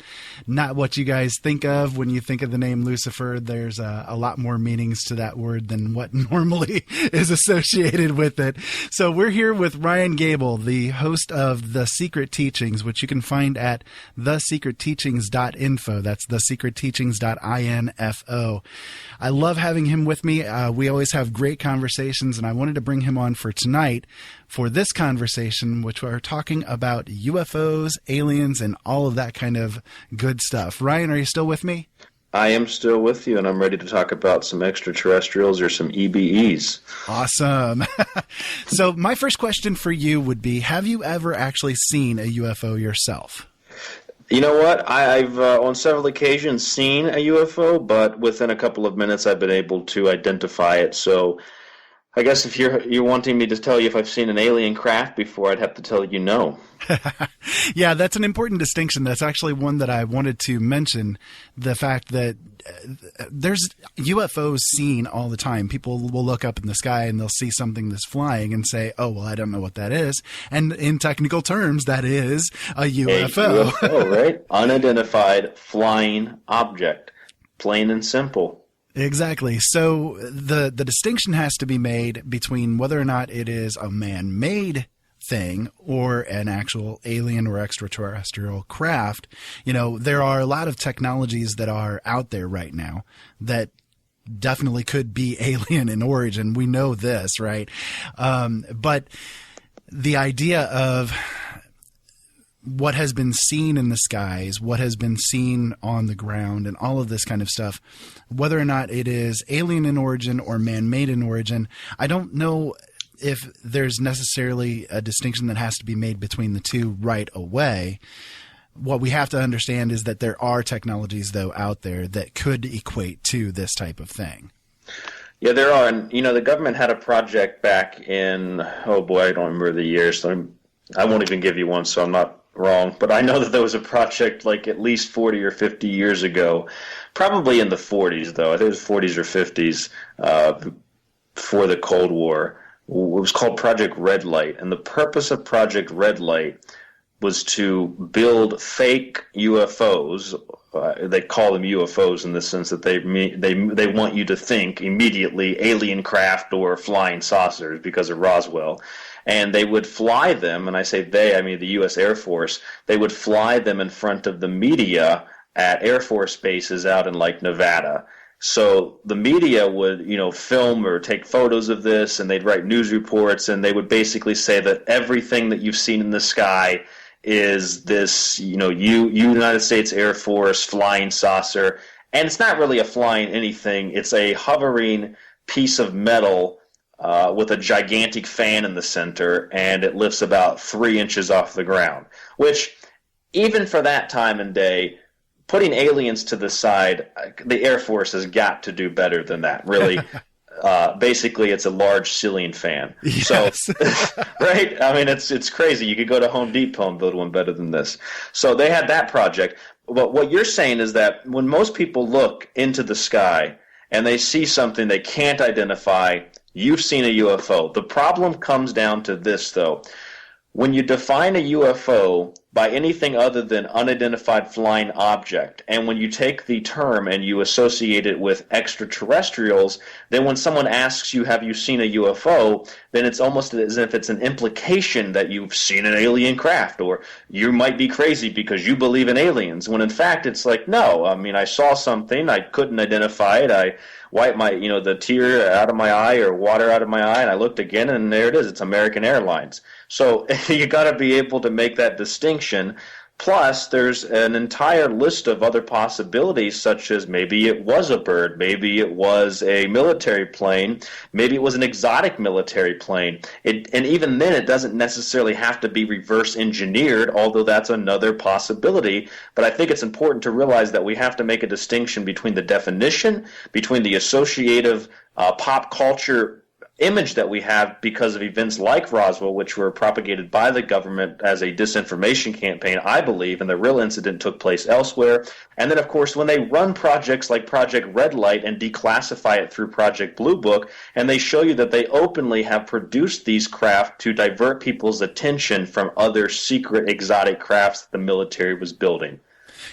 not what you guys think of when you think of the name Lucifer. There's a lot more meanings to that word than what normally is associated with it. So we're here with Ryan Gable, the host of The Secret Teachings, which you can find at thesecretteachings.info. That's thesecretteachings.info. I love having him with me. We always have great conversations, and I wanted to bring him on for tonight for this conversation, which we're talking about UFOs, aliens, and all of that kind of good stuff. Ryan, are you still with me? I am still with you, and I'm ready to talk about some extraterrestrials or some EBEs. Awesome. So my first question for you would be, have you ever actually seen a UFO yourself? You know what? I've on several occasions seen a UFO, but within a couple of minutes I've been able to identify it. So I guess if you're wanting me to tell you if I've seen an alien craft before, I'd have to tell you no. Yeah, that's an important distinction. That's actually one that I wanted to mention, the fact that there's UFOs seen all the time. People will look up in the sky and they'll see something that's flying and say, oh, well, I don't know what that is. And in technical terms, that is a UFO. A UFO, right? Unidentified flying object. Plain and simple. Exactly. So the distinction has to be made between whether or not it is a man-made thing or an actual alien or extraterrestrial craft. You know, there are a lot of technologies that are out there right now that definitely could be alien in origin. We know this, right? But the idea of what has been seen in the skies, what has been seen on the ground, and all of this kind of stuff, whether or not it is alien in origin or man-made in origin, I don't know if there's necessarily a distinction that has to be made between the two right away. What we have to understand is that there are technologies, though, out there that could equate to this type of thing. Yeah, there are. And, you know, the government had a project back in, oh boy, I don't remember the year, so I won't even give you one, so I'm not wrong. But I know that there was a project like at least 40 or 50 years ago, probably in the 40s, though. I think it was 40s or 50s, before the Cold War. It was called Project Red Light, and the purpose of Project Red Light was to build fake UFOs. They call them UFOs in the sense that they want you to think immediately alien craft or flying saucers because of Roswell. And they would fly them, and I say they, I mean the U.S. Air Force, they would fly them in front of the media at Air Force bases out in like Nevada. So the media would, you know, film or take photos of this, and they'd write news reports, and they would basically say that everything that you've seen in the sky is this, you know, United States Air Force flying saucer. And it's not really a flying anything. It's a hovering piece of metal with a gigantic fan in the center, and it lifts about 3 inches off the ground, which even for that time and day, putting aliens to the side, the Air Force has got to do better than that, really. Basically, it's a large ceiling fan. Yes. So, right? I mean, it's crazy. You could go to Home Depot and build one better than this. So they had that project. But what you're saying is that when most people look into the sky and they see something they can't identify, you've seen a UFO. The problem comes down to this, though. When you define a UFO by anything other than unidentified flying object, and when you take the term and you associate it with extraterrestrials, then when someone asks you, have you seen a UFO, then it's almost as if it's an implication that you've seen an alien craft, or you might be crazy because you believe in aliens, when in fact it's like, no, I mean, I saw something, I couldn't identify it, I wiped my, the tear out of my eye or water out of my eye, and I looked again, and there it is. It's American Airlines. So you got to be able to make that distinction. Plus, there's an entire list of other possibilities, such as maybe it was a bird, maybe it was a military plane, maybe it was an exotic military plane. And even then, it doesn't necessarily have to be reverse engineered, although that's another possibility. But I think it's important to realize that we have to make a distinction between the definition, between the associative pop culture image that we have because of events like Roswell, which were propagated by the government as a disinformation campaign, I believe, and the real incident took place elsewhere. And then, of course, when they run projects like Project Red Light and declassify it through Project Blue Book, and they show you that they openly have produced these craft to divert people's attention from other secret exotic crafts that the military was building.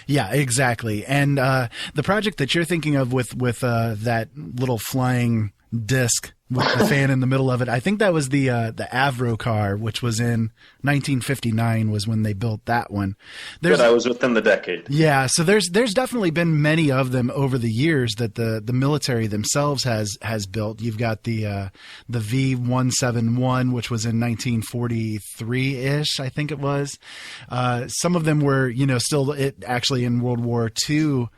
Yeah, exactly. And the project that you're thinking of with that little flying disc with the fan in the middle of it, I think that was the Avro car, which was in 1959 was when they built that one. Good, I was within the decade. Yeah, so there's definitely been many of them over the years that the military themselves has built. You've got the V-171, which was in 1943-ish, I think it was. Some of them were, still actually in World War II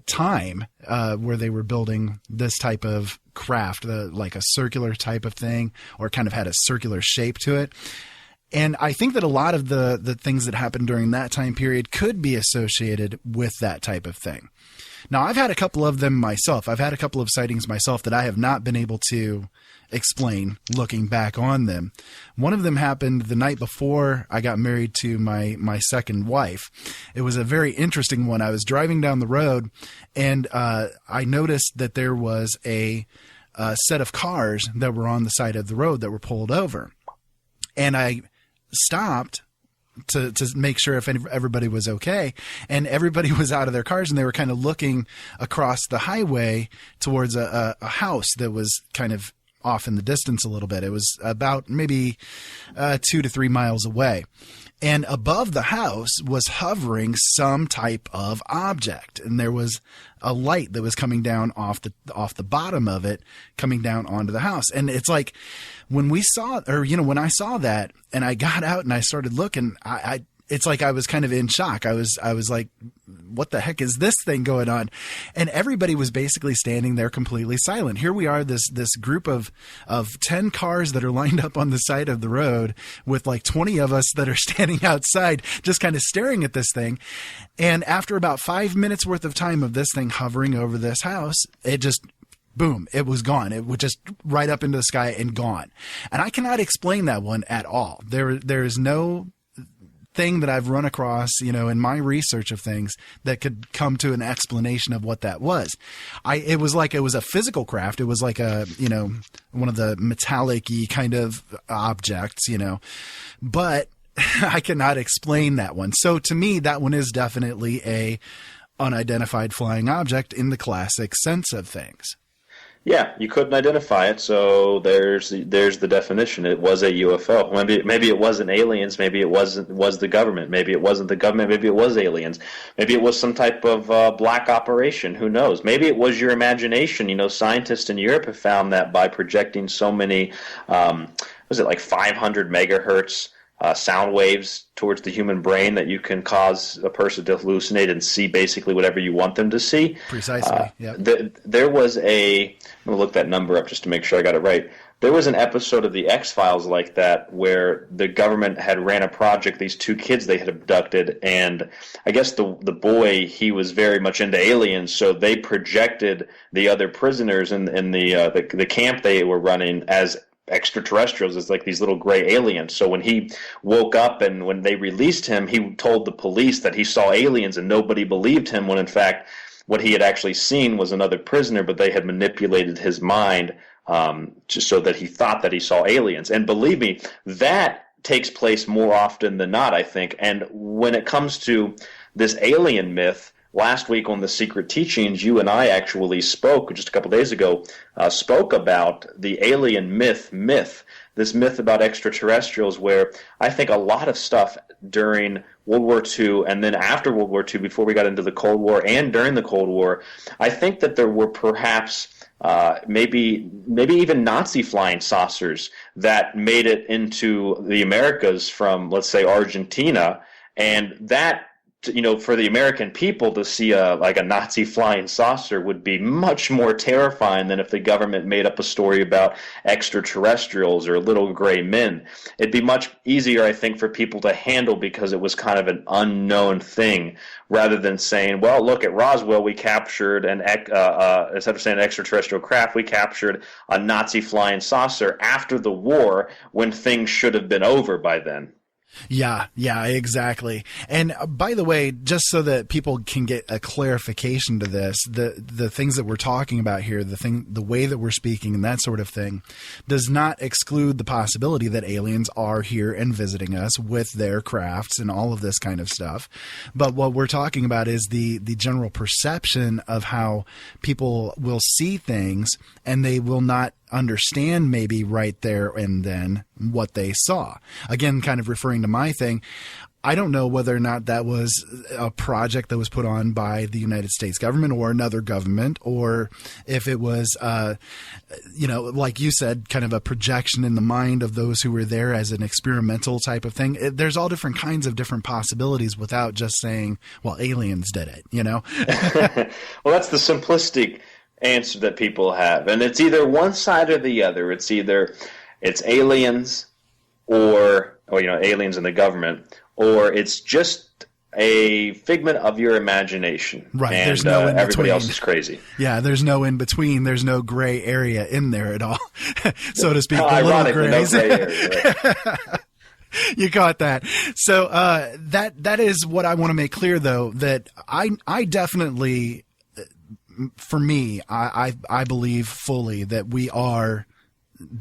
time, where they were building this type of craft, like a circular type of thing, or kind of had a circular shape to it. And I think that a lot of the things that happened during that time period could be associated with that type of thing. Now, I've had a couple of them myself. I've had a couple of sightings myself that I have not been able to explain looking back on them. One of them happened the night before I got married to my second wife. It was a very interesting one. I was driving down the road, and I noticed that there was a set of cars that were on the side of the road that were pulled over. And I stopped to make sure if everybody was okay, and everybody was out of their cars, and they were kind of looking across the highway towards a house that was kind of off in the distance a little bit. It was about maybe 2 to 3 miles away. And above the house was hovering some type of object, and there was a light that was coming down off the bottom of it, coming down onto the house. And it's like when I saw that, and I got out and I started looking, it's like I was kind of in shock. I was like, what the heck is this thing going on? And everybody was basically standing there completely silent. Here we are, this group of 10 cars that are lined up on the side of the road with like 20 of us that are standing outside just kind of staring at this thing. And after about 5 minutes worth of time of this thing hovering over this house, it just boom, it was gone. It was just right up into the sky and gone. And I cannot explain that one at all. There is no thing that I've run across, in my research of things that could come to an explanation of what that was. It was like it was a physical craft. It was like one of the metallic-y kind of objects, but I cannot explain that one. So to me, that one is definitely a unidentified flying object in the classic sense of things. Yeah, you couldn't identify it, so there's the definition. It was a UFO. Maybe it wasn't aliens. Maybe it was the government. Maybe it wasn't the government. Maybe it was aliens. Maybe it was some type of black operation. Who knows? Maybe it was your imagination. Scientists in Europe have found that by projecting so many, was it like 500 megahertz sound waves towards the human brain that you can cause a person to hallucinate and see basically whatever you want them to see. Precisely, yeah. There was I'm going to look that number up just to make sure I got it right. There was an episode of the X-Files like that where the government had ran a project, these 2 kids they had abducted, and I guess the boy, he was very much into aliens, so they projected the other prisoners in the camp they were running as extraterrestrials, as like these little gray aliens. So when he woke up and when they released him, he told the police that he saw aliens, and nobody believed him, when in fact what he had actually seen was another prisoner, but they had manipulated his mind just so that he thought that he saw aliens. And believe me, that takes place more often than not, I think. And when it comes to this alien myth, last week on The Secret Teachings, you and I actually spoke, just a couple days ago, spoke about the alien myth, this myth about extraterrestrials, where I think a lot of stuff during World War II and then after World War II, before we got into the Cold War and during the Cold War, I think that there were perhaps maybe even Nazi flying saucers that made it into the Americas from, let's say, Argentina, and that for the American people to see a Nazi flying saucer would be much more terrifying than if the government made up a story about extraterrestrials or little gray men. It'd be much easier, I think, for people to handle because it was kind of an unknown thing, rather than saying, well, look, at Roswell we captured instead of saying extraterrestrial craft, we captured a Nazi flying saucer after the war when things should have been over by then. Yeah, exactly. And by the way, just so that people can get a clarification to this, the things that we're talking about here, the way that we're speaking and that sort of thing, does not exclude the possibility that aliens are here and visiting us with their crafts and all of this kind of stuff. But what we're talking about is the general perception of how people will see things and they will not understand maybe right there and then what they saw. Again, kind of referring to my thing, I don't know whether or not that was a project that was put on by the United States government or another government, or if it was, like you said, kind of a projection in the mind of those who were there as an experimental type of thing. There's all different kinds of different possibilities without just saying, well, aliens did it, Well, that's the simplistic answer that people have, and it's either one side or the other. It's either it's aliens or aliens in the government, or it's just a figment of your imagination. Right. And there's no in everybody between. else is crazy. Yeah, there's no in between. There's no gray area in there at all, so to speak. Ironically, no gray area. Right. You caught that. So that is what I want to make clear, though, that I definitely, for me, I believe fully that we are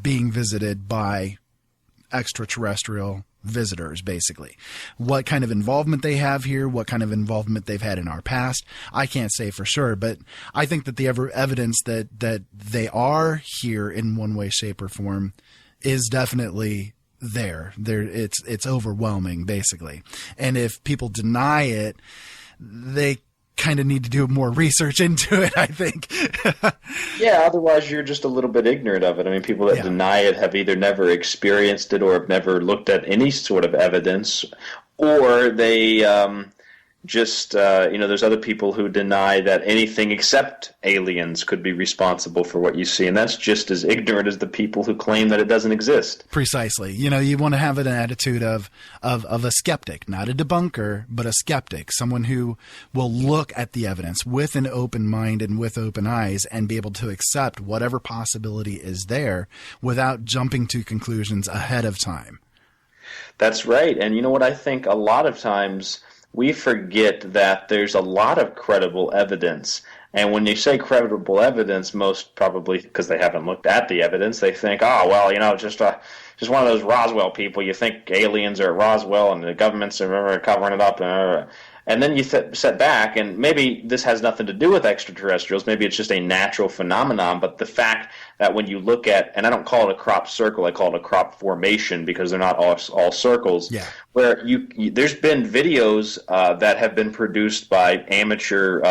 being visited by extraterrestrial visitors, basically. What kind of involvement they have here, what kind of involvement they've had in our past, I can't say for sure, but I think that the evidence that they are here in one way, shape, or form is definitely there. It's overwhelming, basically. And if people deny it, they kind of need to do more research into it, I think. Yeah, otherwise you're just a little bit ignorant of it. I mean, people that deny it have either never experienced it or have never looked at any sort of evidence, or they there's other people who deny that anything except aliens could be responsible for what you see, and that's just as ignorant as the people who claim that it doesn't exist. Precisely. You want to have an attitude of a skeptic, not a debunker, but a skeptic, someone who will look at the evidence with an open mind and with open eyes and be able to accept whatever possibility is there without jumping to conclusions ahead of time. That's right. And you know what, I think a lot of times we forget that there's a lot of credible evidence. And when you say credible evidence, most probably because they haven't looked at the evidence, they think, just one of those Roswell people. You think aliens are at Roswell and the governments are covering it up. And then you set back, and maybe this has nothing to do with extraterrestrials. Maybe it's just a natural phenomenon. But the fact that when you look at, and I don't call it a crop circle, I call it a crop formation because they're not all circles. Yeah. Where there's been videos that have been produced by amateur,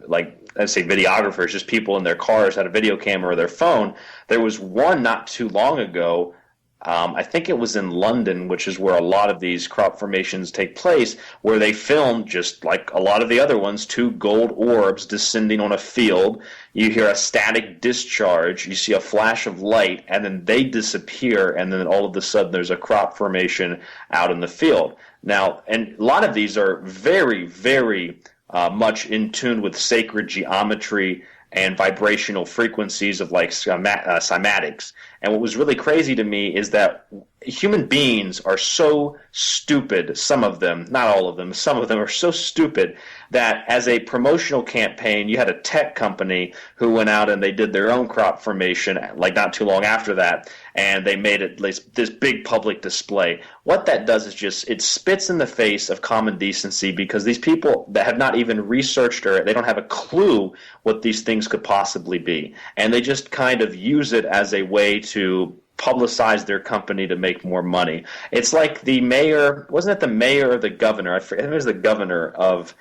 let's say videographers, just people in their cars had a video camera or their phone. There was one not too long ago. I think it was in London, which is where a lot of these crop formations take place, where they filmed, just like a lot of the other ones, two gold orbs descending on a field. You hear a static discharge, you see a flash of light, and then they disappear, and then all of a sudden there's a crop formation out in the field. Now, and a lot of these are very, very much in tune with sacred geometry and vibrational frequencies of cymatics. And what was really crazy to me is that human beings are so stupid, some of them, not all of them, some of them are so stupid that as a promotional campaign, you had a tech company who went out and they did their own crop formation, like not too long after that, and they made it this big public display. What that does is just, it spits in the face of common decency, because these people that have not even researched or they don't have a clue what these things could possibly be. And they just kind of use it as a way to publicize their company to make more money. It's like the mayor, wasn't it the mayor or the governor? I forget, it was the governor of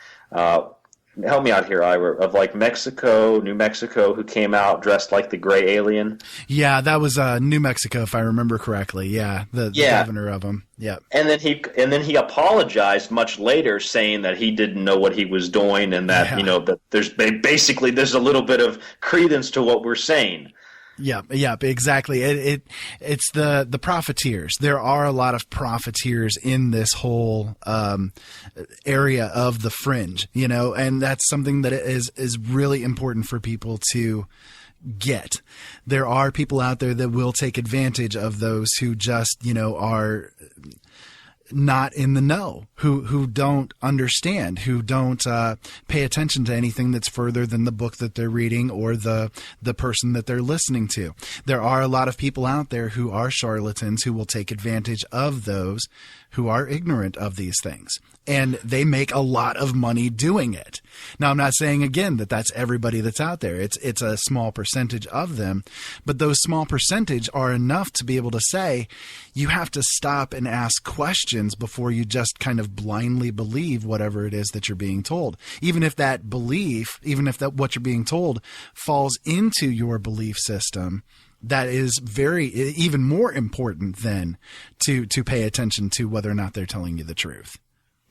help me out here, Ira, of like Mexico, New Mexico, who came out dressed like the gray alien. Yeah, that was New Mexico, if I remember correctly. Yeah, the governor of them. Yeah. And then he apologized much later, saying that he didn't know what he was doing, and that that there's a little bit of credence to what we're saying. Yeah, exactly. It's the profiteers. There are a lot of profiteers in this whole area of the fringe, and that's something that is really important for people to get. There are people out there that will take advantage of those who just, are not in the know, who don't understand, who don't pay attention to anything that's further than the book that they're reading or the person that they're listening to. There are a lot of people out there who are charlatans who will take advantage of those who are ignorant of these things. And they make a lot of money doing it. Now, I'm not saying, again, that that's everybody that's out there. It's a small percentage of them. But those small percentage are enough to be able to say, you have to stop and ask questions before you just kind of blindly believe whatever it is that you're being told. Even if that belief, what you're being told falls into your belief system, that is even more important than to pay attention to whether or not they're telling you the truth.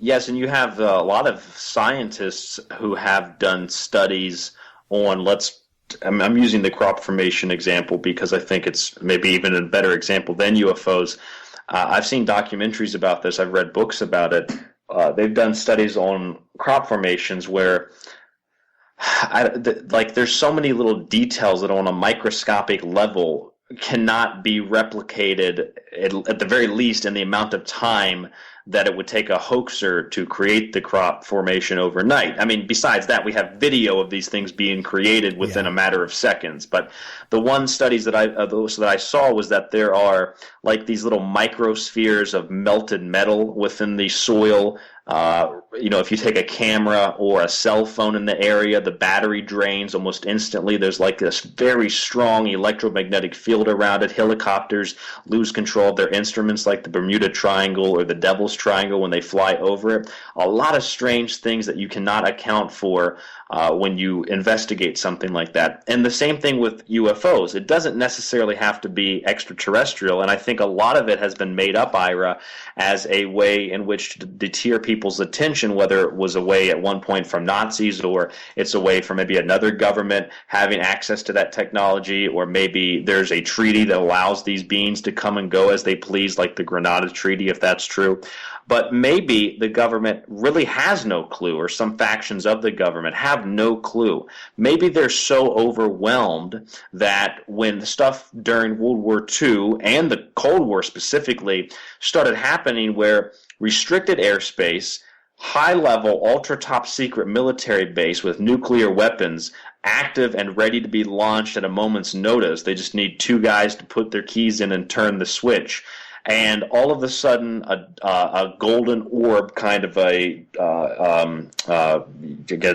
Yes, and you have a lot of scientists who have done studies on, I'm using the crop formation example because I think it's maybe even a better example than UFOs. I've seen documentaries about this. I've read books about it. They've done studies on crop formations where there's so many little details that on a microscopic level cannot be replicated, at the very least, in the amount of time that it would take a hoaxer to create the crop formation overnight. I mean, besides that, we have video of these things being created within a matter of seconds. But the one studies that I saw was that there are like these little microspheres of melted metal within the soil. If you take a camera or a cell phone in the area, the battery drains almost instantly. There's like this very strong electromagnetic field around it. Helicopters lose control of their instruments like the Bermuda Triangle or the Devil's Triangle when they fly over it. A lot of strange things that you cannot account for when you investigate something like that. And the same thing with UFOs. It doesn't necessarily have to be extraterrestrial, and I think a lot of it has been made up, Ira, as a way in which to deter people's attention, whether it was a way at one point from Nazis or it's a way from maybe another government having access to that technology, or maybe there's a treaty that allows these beings to come and go as they please, like the Grenada Treaty, if that's true. But maybe the government really has no clue, or some factions of the government have no clue. Maybe they're so overwhelmed that when the stuff during World War II and the Cold War specifically started happening, where restricted airspace, high-level, ultra-top-secret military base with nuclear weapons active and ready to be launched at a moment's notice. They just need two guys to put their keys in and turn the switch. And all of a sudden, a golden orb, kind of a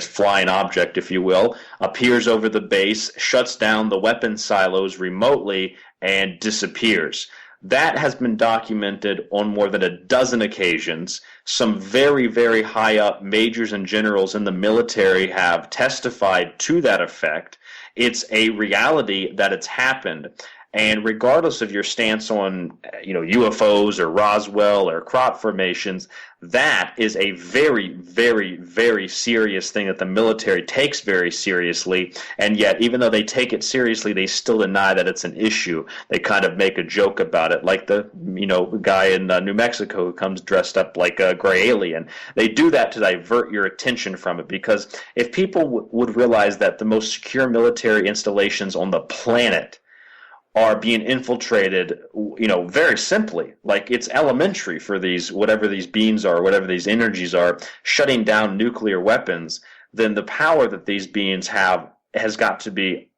flying object, if you will, appears over the base, shuts down the weapon silos remotely, and disappears. That has been documented on more than a dozen occasions. Some very, very high up majors and generals in the military have testified to that effect. It's a reality that it's happened. And regardless of your stance on, UFOs or Roswell or crop formations, that is a very, very, very serious thing that the military takes very seriously. And yet, even though they take it seriously, they still deny that it's an issue. They kind of make a joke about it, like the, guy in New Mexico who comes dressed up like a gray alien. They do that to divert your attention from it, because if people would realize that the most secure military installations on the planet are being infiltrated, very simply, like it's elementary for these, whatever these beings are, whatever these energies are, shutting down nuclear weapons, then the power that these beings have has got to be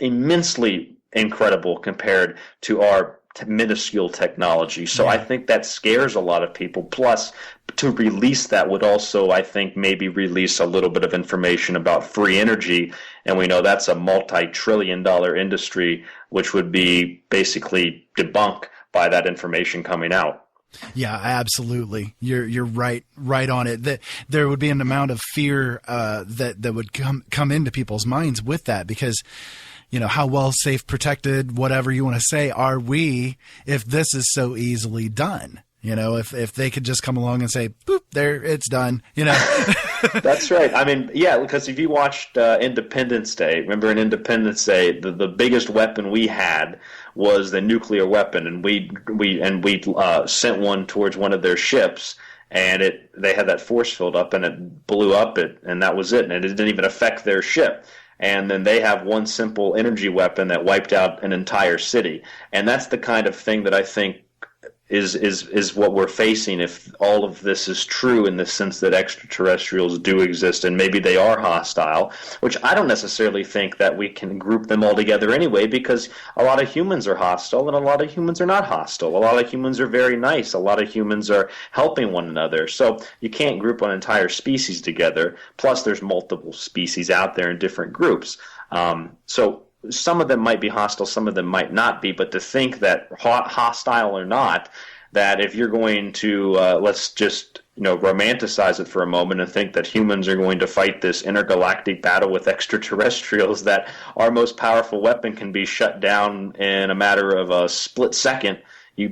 immensely incredible compared to our minuscule technology. So I think that scares a lot of people. Plus, to release that would also, I think, maybe release a little bit of information about free energy. And we know that's a multi-trillion-dollar industry, which would be basically debunked by that information coming out. Yeah, absolutely. You're right on it. That there would be an amount of fear that would come into people's minds with that, because how well, safe, protected, whatever you want to say, are we if this is so easily done? If they could just come along and say, boop, there, it's done, That's right. I mean, yeah, because if you watched Independence Day, remember in Independence Day, the biggest weapon we had was the nuclear weapon, and we sent one towards one of their ships, and they had that force field up, and it blew up and that was it, and it didn't even affect their ship. And then they have one simple energy weapon that wiped out an entire city, and that's the kind of thing that I think is what we're facing if all of this is true, in the sense that extraterrestrials do exist and maybe they are hostile, which I don't necessarily think that we can group them all together anyway, because a lot of humans are hostile and a lot of humans are not hostile. A lot of humans are very nice. A lot of humans are helping one another. So you can't group an entire species together. Plus there's multiple species out there in different groups. So some of them might be hostile, some of them might not be, but to think that hostile or not, that if you're going to, let's just romanticize it for a moment and think that humans are going to fight this intergalactic battle with extraterrestrials, that our most powerful weapon can be shut down in a matter of a split second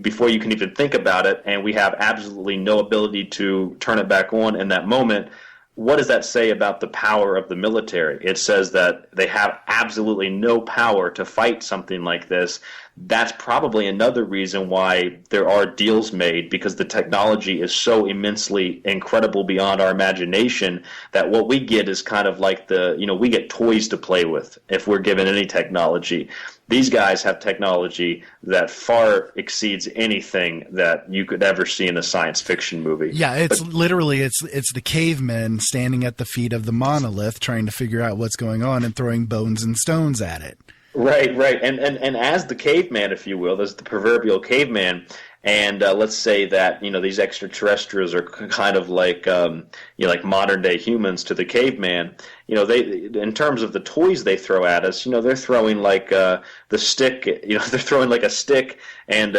before you can even think about it, and we have absolutely no ability to turn it back on in that moment. What does that say about the power of the military? It says that they have absolutely no power to fight something like this. That's probably another reason why there are deals made, because the technology is so immensely incredible beyond our imagination that what we get is kind of like we get toys to play with if we're given any technology. These guys have technology that far exceeds anything that you could ever see in a science fiction movie. Yeah, it's the cavemen standing at the feet of the monolith trying to figure out what's going on and throwing bones and stones at it. Right. And as the caveman, if you will, as the proverbial caveman, and let's say that these extraterrestrials are kind of like like modern day humans to the caveman. They, in terms of the toys they throw at us, they're throwing like the stick. They're throwing like a stick and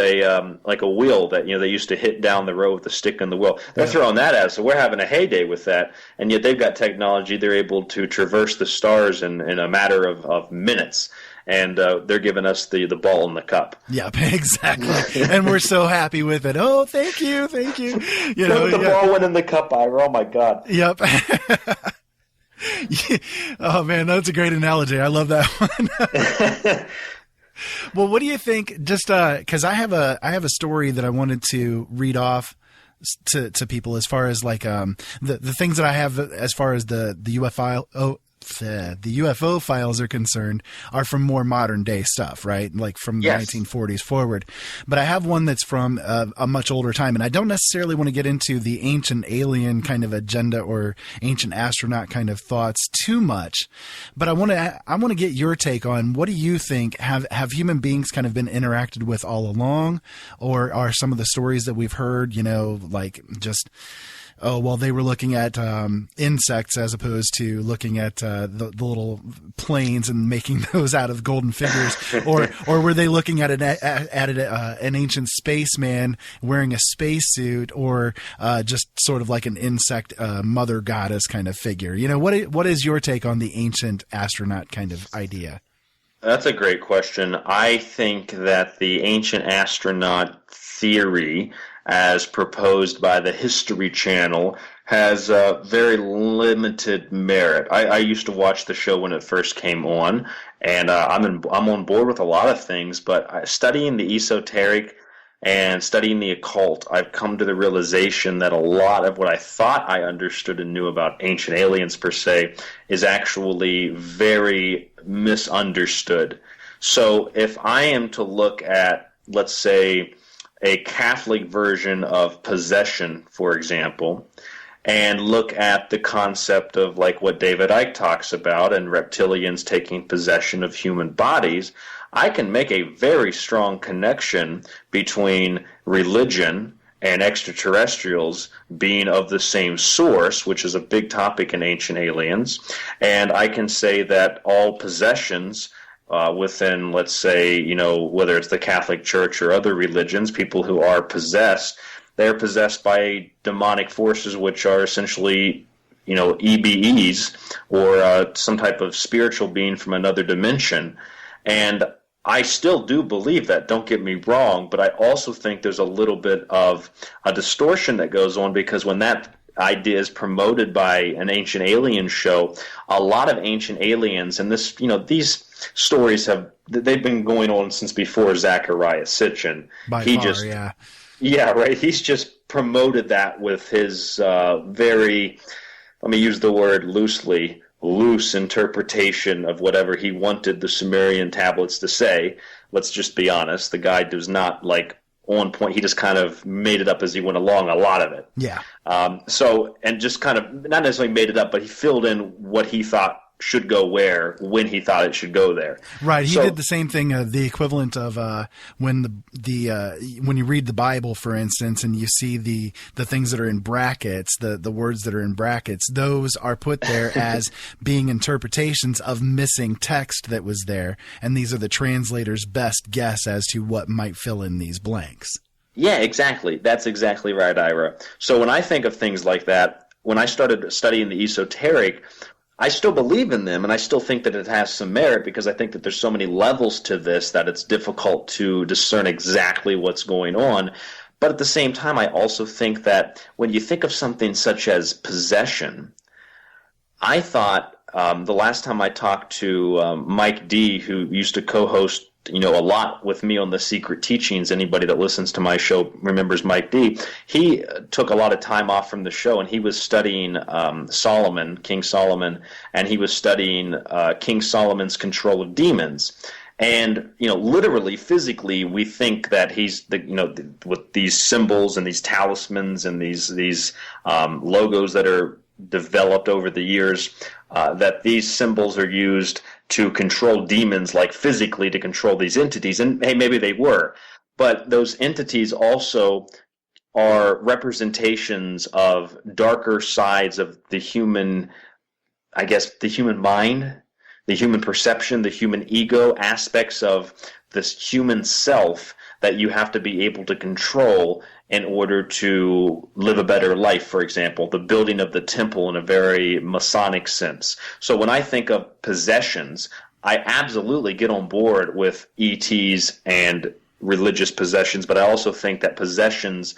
like a wheel that they used to hit down the road with the stick and the wheel. They're throwing that at us, so we're having a heyday with that. And yet they've got technology; they're able to traverse the stars in a matter of minutes. And they're giving us the ball in the cup. Yep, exactly. And we're so happy with it. Oh, thank you. The ball went in the cup, Ira. Oh, my God. Yep. Oh, man, that's a great analogy. I love that one. Well, what do you think? Just because I have a story that I wanted to read off to people as far as like the things that I have as far as the UFO files are concerned are from more modern day stuff, right? Like from the 1940s forward. But I have one that's from a much older time, and I don't necessarily want to get into the ancient alien kind of agenda or ancient astronaut kind of thoughts too much. But I want to get your take on, what do you think? Have human beings kind of been interacted with all along, or are some of the stories that we've heard, like just, oh, well, they were looking at insects as opposed to looking at the little planes and making those out of golden figures, or were they looking at an ancient spaceman wearing a spacesuit, or just sort of like an insect mother goddess kind of figure? What is your take on the ancient astronaut kind of idea? That's a great question. I think that the ancient astronaut theory, as proposed by the History Channel, has very limited merit. I used to watch the show when it first came on, and I'm on board with a lot of things, but studying the esoteric and studying the occult, I've come to the realization that a lot of what I thought I understood and knew about ancient aliens per se is actually very misunderstood. So if I am to look at, let's say, a Catholic version of possession, for example, and look at the concept of like what David Icke talks about and reptilians taking possession of human bodies, I can make a very strong connection between religion and extraterrestrials being of the same source, which is a big topic in Ancient Aliens. And I can say that all possessions within, let's say, whether it's the Catholic Church or other religions, people who are possessed, they're possessed by demonic forces, which are essentially, EBEs, or some type of spiritual being from another dimension. And I still do believe that, don't get me wrong, but I also think there's a little bit of a distortion that goes on, because when that idea is promoted by an Ancient Aliens show, a lot of Ancient Aliens, and this, these stories they've been going on since before Zecharia Sitchin. Yeah, right. He's just promoted that with his very, let me use the word loosely, loose interpretation of whatever he wanted the Sumerian tablets to say. Let's just be honest. The guy does not on point. He just kind of made it up as he went along, a lot of it. Yeah. And just kind of not necessarily made it up, but he filled in what he thought should go where, when he thought it should go there. Right. He did the same thing, the equivalent of when when you read the Bible, for instance, and you see the things that are in brackets, the words that are in brackets, those are put there as being interpretations of missing text that was there, and these are the translator's best guess as to what might fill in these blanks. Yeah, exactly. That's exactly right, Ira. So when I think of things like that, when I started studying the esoteric, I still believe in them, and I still think that it has some merit, because I think that there's so many levels to this that it's difficult to discern exactly what's going on. But at the same time, I also think that when you think of something such as possession, I thought the last time I talked to Mike D., who used to co-host a lot with me on The Secret Teachings. Anybody that listens to my show remembers Mike D. He took a lot of time off from the show, and he was studying King Solomon, and he was studying King Solomon's control of demons. And, literally, physically, we think that he's, with these symbols and these talismans and these logos that are developed over the years, that these symbols are used to control demons, like physically to control these entities. And hey, maybe they were, but those entities also are representations of darker sides of the human, the human mind, the human perception, the human ego, aspects of this human self that you have to be able to control in order to live a better life. For example, the building of the temple in a very Masonic sense. So when I think of possessions, I absolutely get on board with ETs and religious possessions, but I also think that possessions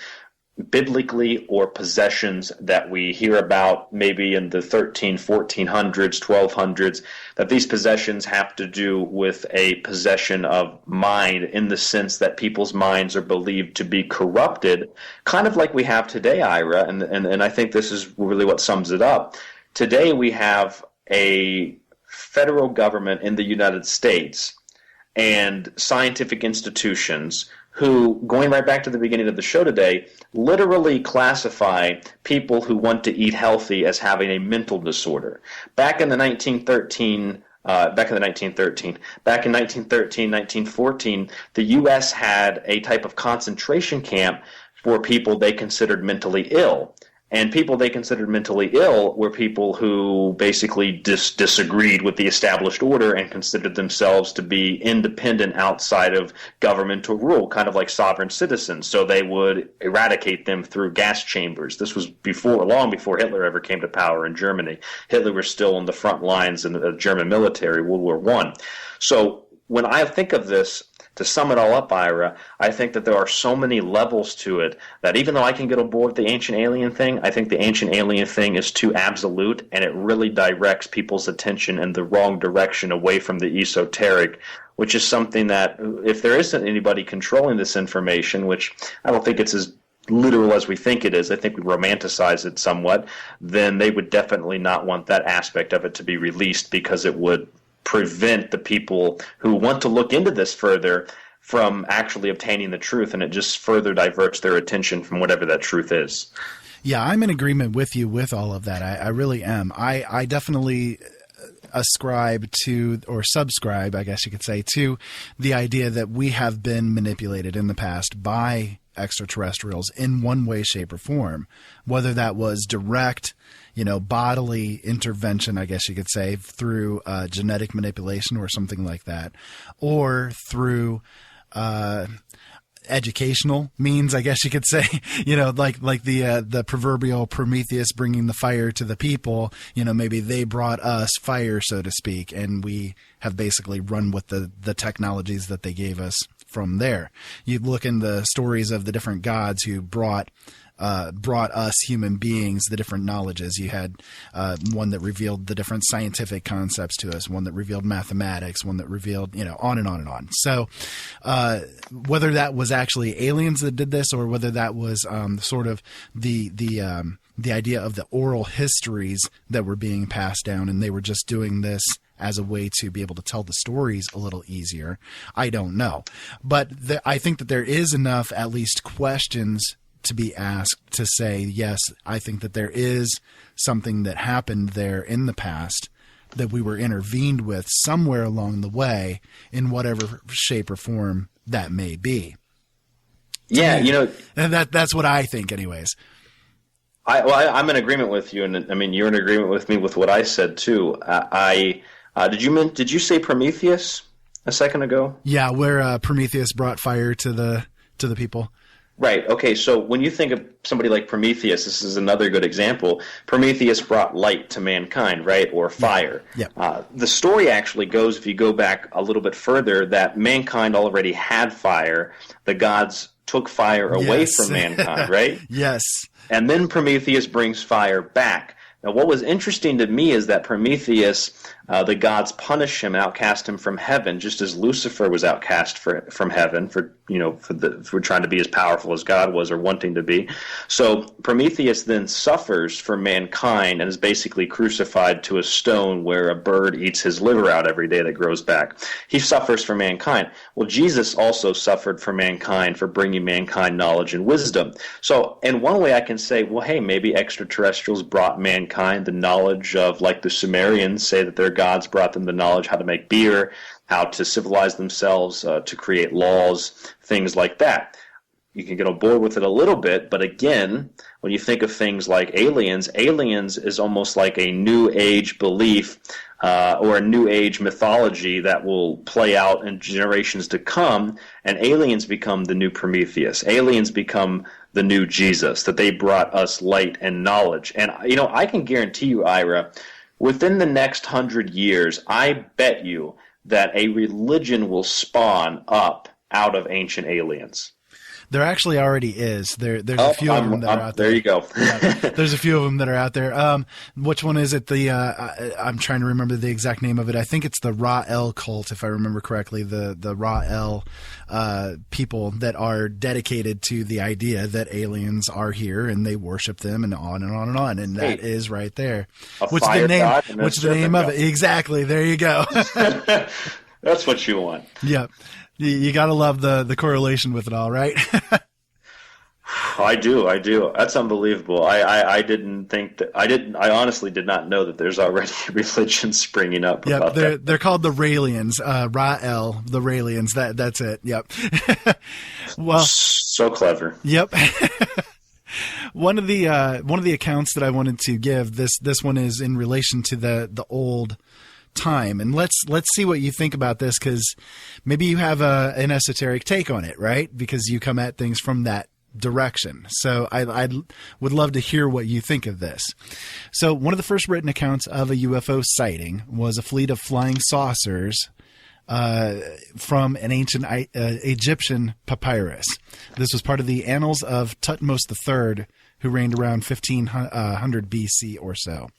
biblically, or possessions that we hear about maybe in the 1400s, 1200s, that these possessions have to do with a possession of mind, in the sense that people's minds are believed to be corrupted, kind of like we have today, Ira, and I think this is really what sums it up. Today we have a federal government in the United States and scientific institutions who, going right back to the beginning of the show today, literally classify people who want to eat healthy as having a mental disorder. Back in 1913, 1914, the U.S. had a type of concentration camp for people they considered mentally ill. And people they considered mentally ill were people who basically disagreed with the established order and considered themselves to be independent outside of governmental rule, kind of like sovereign citizens. So they would eradicate them through gas chambers. This was long before Hitler ever came to power in Germany. Hitler was still on the front lines in the German military, World War I. So when I think of this, to sum it all up, Ira, I think that there are so many levels to it that even though I can get on board with the ancient alien thing, I think the ancient alien thing is too absolute, and it really directs people's attention in the wrong direction, away from the esoteric, which is something that, if there isn't anybody controlling this information, which I don't think it's as literal as we think it is, I think we romanticize it somewhat, then they would definitely not want that aspect of it to be released, because it would prevent the people who want to look into this further from actually obtaining the truth, and it just further diverts their attention from whatever that truth is. Yeah, I'm in agreement with you with all of that. I really am. I definitely ascribe to, or subscribe, I guess you could say, to the idea that we have been manipulated in the past by extraterrestrials in one way, shape, or form, whether that was direct, bodily intervention, I guess you could say, through genetic manipulation or something like that, or through educational means, I guess you could say, like the proverbial Prometheus bringing the fire to the people, maybe they brought us fire, so to speak, and we have basically run with the technologies that they gave us from there. You look in the stories of the different gods who brought us human beings the different knowledges. You had one that revealed the different scientific concepts to us, one that revealed mathematics, one that revealed, on and on and on. So whether that was actually aliens that did this, or whether that was sort of the idea of the oral histories that were being passed down, and they were just doing this as a way to be able to tell the stories a little easier, I don't know. But I think that there is enough, at least, questions to be asked to say, yes, I think that there is something that happened there in the past that we were intervened with somewhere along the way, in whatever shape or form that may be. Yeah, and that's what I think, anyways. I'm in agreement with you, and I mean, you're in agreement with me with what I said too. Did you say Prometheus a second ago? Yeah, where Prometheus brought fire to the people. Right. Okay. So when you think of somebody like Prometheus, this is another good example. Prometheus brought light to mankind, right, or fire. Yeah. The story actually goes, if you go back a little bit further, that mankind already had fire. The gods took fire away from mankind, right? Yes. And then Prometheus brings fire back. Now, what was interesting to me is that Prometheus, the gods punish him, outcast him from heaven, just as Lucifer was outcast from heaven for trying to be as powerful as God was, or wanting to be. So Prometheus then suffers for mankind and is basically crucified to a stone where a bird eats his liver out every day that grows back. He suffers for mankind. Well, Jesus also suffered for mankind, for bringing mankind knowledge and wisdom. So in one way I can say, well, hey, maybe extraterrestrials brought mankind the knowledge of, like the Sumerians say that their gods brought them the knowledge how to make beer, how to civilize themselves, to create laws, things like that. You can get on board with it a little bit, but again, when you think of things like aliens is almost like a new age belief or a new age mythology that will play out in generations to come, and aliens become the new Prometheus. Aliens become the new Jesus, that they brought us light and knowledge. And, I can guarantee you, Ira, within the next 100 years, I bet you that a religion will spawn up out of ancient aliens. There actually already is. There's a few of them that are out there. There you go. Yeah, there's a few of them that are out there. Which one is it? I'm trying to remember the exact name of it. I think it's the Ra-El cult, if I remember correctly. The Ra-El people that are dedicated to the idea that aliens are here and they worship them, and on and on and on. And that is right there. What's the name of it? Exactly. There you go. That's what you want. Yeah. You got to love the correlation with it all, right? I do. That's unbelievable. I honestly did not know that there's already a religion springing up. Yep, they're called the Raelians, Ra-El, the Raelians. That's it. Yep. Well, so clever. Yep. One of the accounts that I wanted to give, this one is in relation to the old time, and let's see what you think about this, because maybe you have an esoteric take on it, right? Because you come at things from that direction. So I would love to hear what you think of this. So one of the first written accounts of a UFO sighting was a fleet of flying saucers from an ancient Egyptian papyrus. This was part of the annals of Thutmose III, who reigned around 1500 BC or so.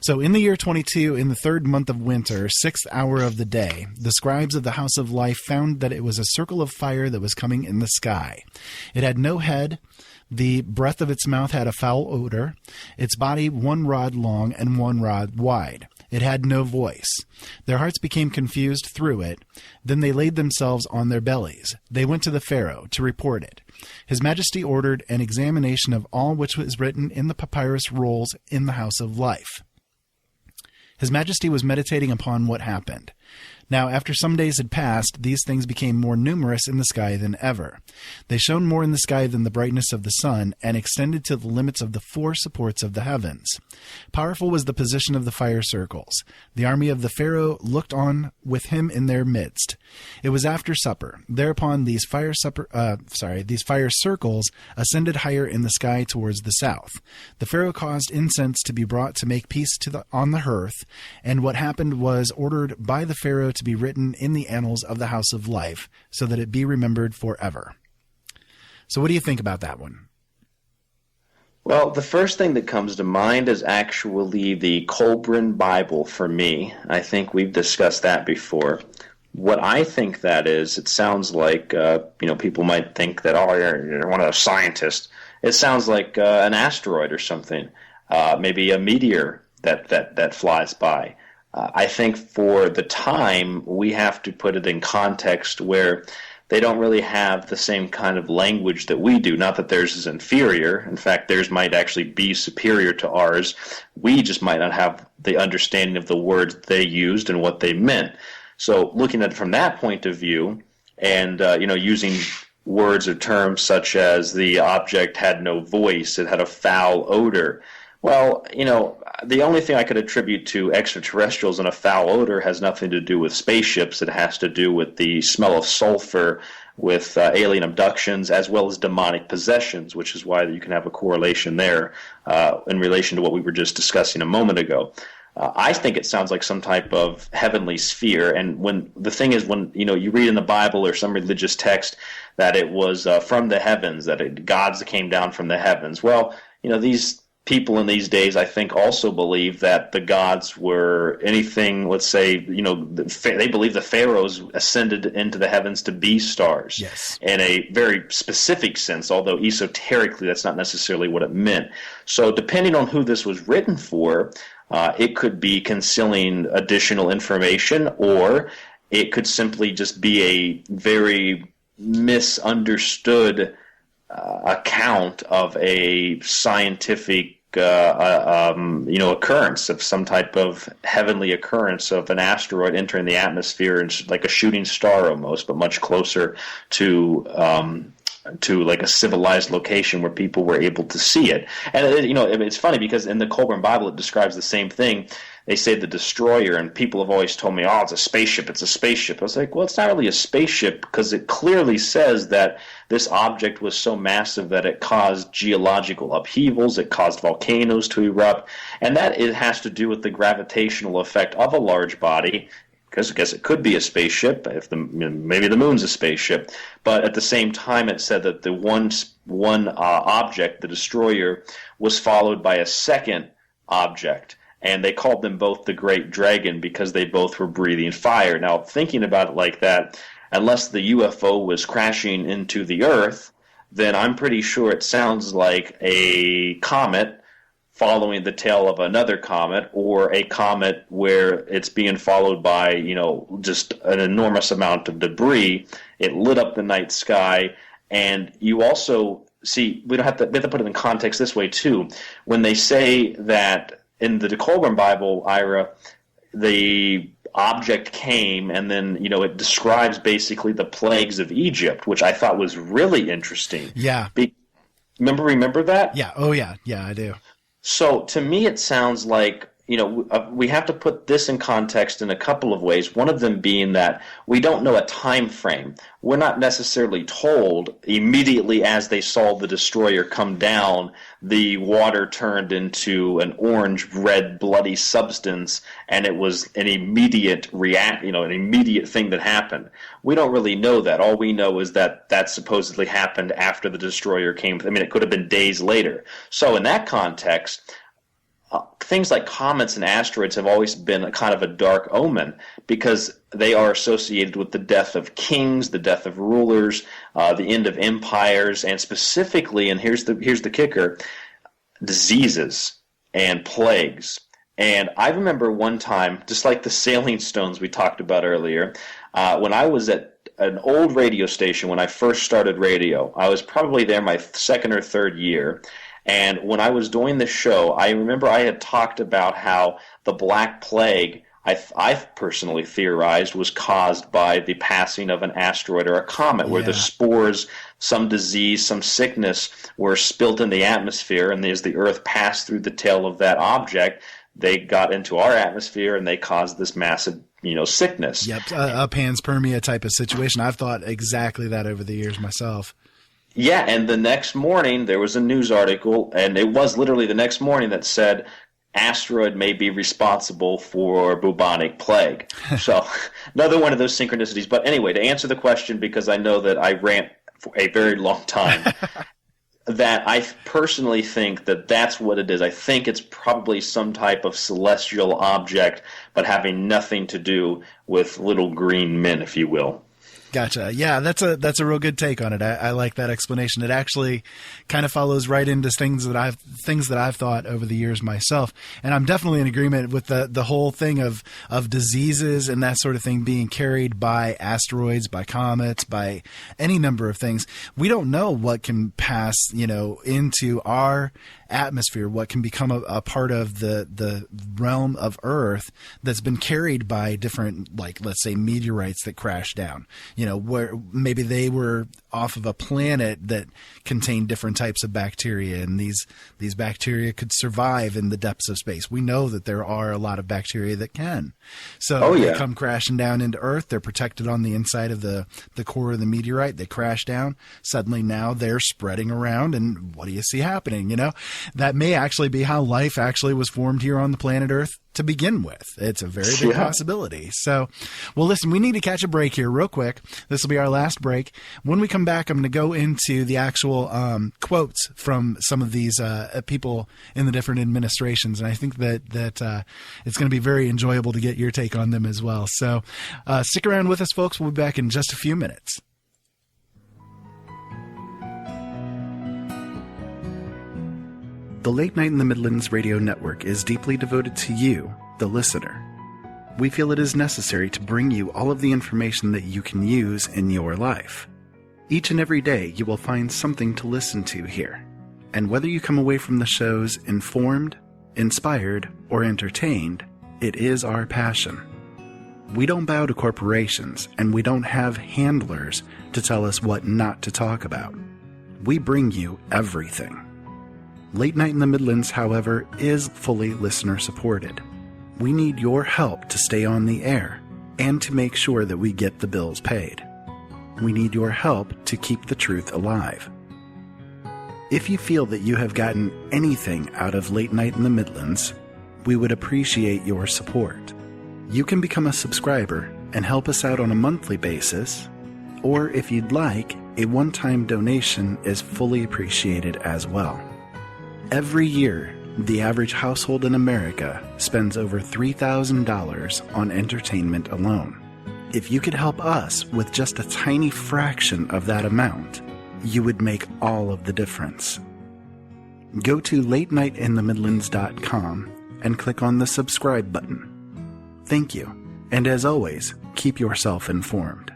So in the year 22, in the third month of winter, 6th hour of the day, the scribes of the House of Life found that it was a circle of fire that was coming in the sky. It had no head. The breath of its mouth had a foul odor. Its body 1 rod long and 1 rod wide. It had no voice. Their hearts became confused through it. Then they laid themselves on their bellies. They went to the Pharaoh to report it. His Majesty ordered an examination of all which was written in the papyrus rolls in the House of Life. His Majesty was meditating upon what happened. Now, after some days had passed, these things became more numerous in the sky than ever. They shone more in the sky than the brightness of the sun, and extended to the limits of the four supports of the heavens. Powerful was the position of the fire circles. The army of the Pharaoh looked on with him in their midst. It was after supper. Thereupon these fire circles ascended higher in the sky towards the south. The Pharaoh caused incense to be brought to make peace on the hearth, and what happened was ordered by the Pharaoh to be written in the annals of the house of life, so that it be remembered forever. So what do you think about that one? Well, the first thing that comes to mind is actually the Colburn Bible for me. I think we've discussed that before. What I think that is, it sounds like, people might think that, you're one of those scientists. It sounds like an asteroid or something, maybe a meteor that flies by. I think for the time, we have to put it in context where they don't really have the same kind of language that we do. Not that theirs is inferior. In fact, theirs might actually be superior to ours. We just might not have the understanding of the words they used and what they meant. So looking at it from that point of view and, using words or terms such as the object had no voice, it had a foul odor. Well, the only thing I could attribute to extraterrestrials and a foul odor has nothing to do with spaceships. It has to do with the smell of sulfur, with alien abductions, as well as demonic possessions, which is why you can have a correlation there in relation to what we were just discussing a moment ago. I think it sounds like some type of heavenly sphere, and when you read in the Bible or some religious text that it was from the heavens, that gods came down from the heavens. Well, these people in these days, I think, also believe that the gods were anything, let's say, they believe the pharaohs ascended into the heavens to be stars. Yes. In a very specific sense, although esoterically that's not necessarily what it meant. So depending on who this was written for, it could be concealing additional information, or it could simply just be a very misunderstood account of a scientific occurrence, of some type of heavenly occurrence of an asteroid entering the atmosphere, and like a shooting star almost, but much closer to like a civilized location where people were able to see it. And it's funny because in the Colburn Bible it describes the same thing. They say the destroyer, and people have always told me, it's a spaceship, it's a spaceship. I was like, well, it's not really a spaceship, because it clearly says that this object was so massive that it caused geological upheavals, it caused volcanoes to erupt, and that it has to do with the gravitational effect of a large body, because I guess it could be a spaceship, maybe the moon's a spaceship, but at the same time it said that the one object, the destroyer, was followed by a second object. And they called them both the Great Dragon because they both were breathing fire. Now, thinking about it like that, unless the UFO was crashing into the Earth, then I'm pretty sure it sounds like a comet following the tail of another comet, or a comet where it's being followed by, just an enormous amount of debris. It lit up the night sky, and you also see, we have to put it in context this way too. When they say that in the Colburn Bible, Ira, the object came, and then, it describes basically the plagues of Egypt, which I thought was really interesting. Yeah. Remember that? Yeah. Oh, yeah. Yeah, I do. So to me, it sounds like, we have to put this in context in a couple of ways. One of them being that we don't know a time frame. We're not necessarily told immediately as they saw the destroyer come down, the water turned into an orange, red, bloody substance, and it was an immediate an immediate thing that happened. We don't really know that. All we know is that supposedly happened after the destroyer came. It could have been days later. So in that context, things like comets and asteroids have always been a kind of a dark omen, because they are associated with the death of kings, the death of rulers, the end of empires, and specifically, and here's the kicker, diseases and plagues. And I remember one time, just like the sailing stones we talked about earlier, when I was at an old radio station when I first started radio. I was probably there my second or third year. And when I was doing this show, I remember I had talked about how the Black Plague, I've personally theorized was caused by the passing of an asteroid or a comet, where the spores, some disease, some sickness were spilt in the atmosphere, and as the Earth passed through the tail of that object, they got into our atmosphere and they caused this massive, sickness. Yep, a panspermia type of situation. I've thought exactly that over the years myself. Yeah, and the next morning there was a news article, and it was literally the next morning, that said asteroid may be responsible for bubonic plague. So another one of those synchronicities. But anyway, to answer the question, because I know that I rant for a very long time, that I personally think that that's what it is. I think it's probably some type of celestial object, but having nothing to do with little green men, if you will. Gotcha. Yeah, that's a real good take on it. I like that explanation. It actually kind of follows right into things that I've thought over the years myself. And I'm definitely in agreement with the whole thing of diseases and that sort of thing being carried by asteroids, by comets, by any number of things. We don't know what can pass, into our atmosphere, what can become a part of the realm of Earth that's been carried by different, like, let's say, meteorites that crash down. Where maybe they were off of a planet that contained different types of bacteria, and these bacteria could survive in the depths of space. We know that there are a lot of bacteria that can. So they come crashing down into Earth. They're protected on the inside of the core of the meteorite. They crash down. Suddenly now they're spreading around, and what do you see happening? That may actually be how life actually was formed here on the planet Earth to begin with. It's a very big possibility. So, well, listen, we need to catch a break here real quick. This will be our last break. When we come back, I'm going to go into the actual quotes from some of these people in the different administrations, and I think that it's going to be very enjoyable to get your take on them as well. So stick around with us, folks. We'll be back in just a few minutes. The Late Night in the Midlands radio network is deeply devoted to you, the listener. We feel it is necessary to bring you all of the information that you can use in your life. Each and every day you will find something to listen to here. And whether you come away from the shows informed, inspired, or entertained, it is our passion. We don't bow to corporations, and we don't have handlers to tell us what not to talk about. We bring you everything. Late Night in the Midlands, however, is fully listener-supported. We need your help to stay on the air and to make sure that we get the bills paid. We need your help to keep the truth alive. If you feel that you have gotten anything out of Late Night in the Midlands, we would appreciate your support. You can become a subscriber and help us out on a monthly basis, or if you'd like, a one-time donation is fully appreciated as well. Every year, the average household in America spends over $3,000 on entertainment alone. If you could help us with just a tiny fraction of that amount, you would make all of the difference. Go to latenightinthemidlands.com and click on the subscribe button. Thank you, and as always, keep yourself informed.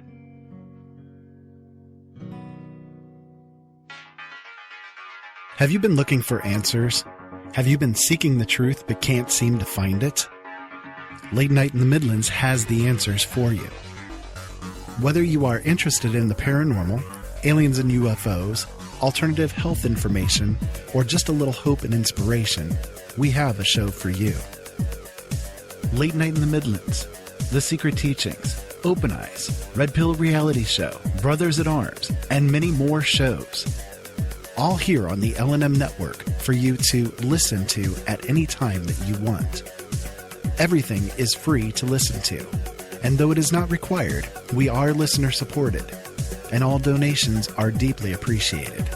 Have you been looking for answers? Have you been seeking the truth but can't seem to find it? Late Night in the Midlands has the answers for you. Whether you are interested in the paranormal, aliens and UFOs, alternative health information, or just a little hope and inspiration, we have a show for you. Late Night in the Midlands, The Secret Teachings, Open Eyes, Red Pill Reality Show, Brothers at Arms, and many more shows. All here on the L&M network for you to listen to at any time that you want. Everything is free to listen to, and though it is not required, we are listener supported, and all donations are deeply appreciated.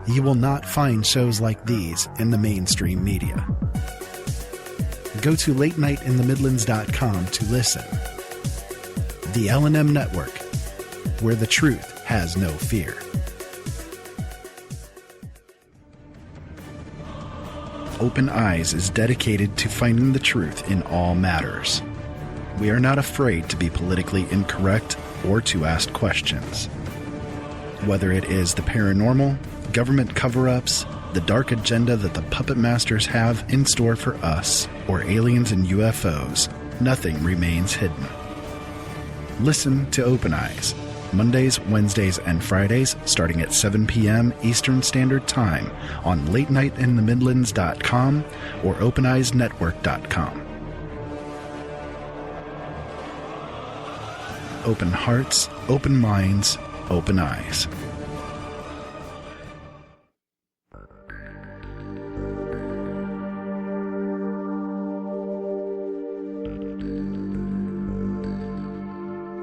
You will not find shows like these in the mainstream media. Go to latenightinthemidlands.com to listen. The L&M network, where the truth has no fear. Open Eyes is dedicated to finding the truth in all matters. We are not afraid to be politically incorrect or to ask questions. Whether it is the paranormal, government cover-ups, the dark agenda that the puppet masters have in store for us, or aliens and UFOs, nothing remains hidden. Listen to Open Eyes, Mondays, Wednesdays, and Fridays starting at 7 p.m. Eastern Standard Time on LateNightInTheMidlands.com or OpenEyesNetwork.com. Open hearts, open minds, open eyes.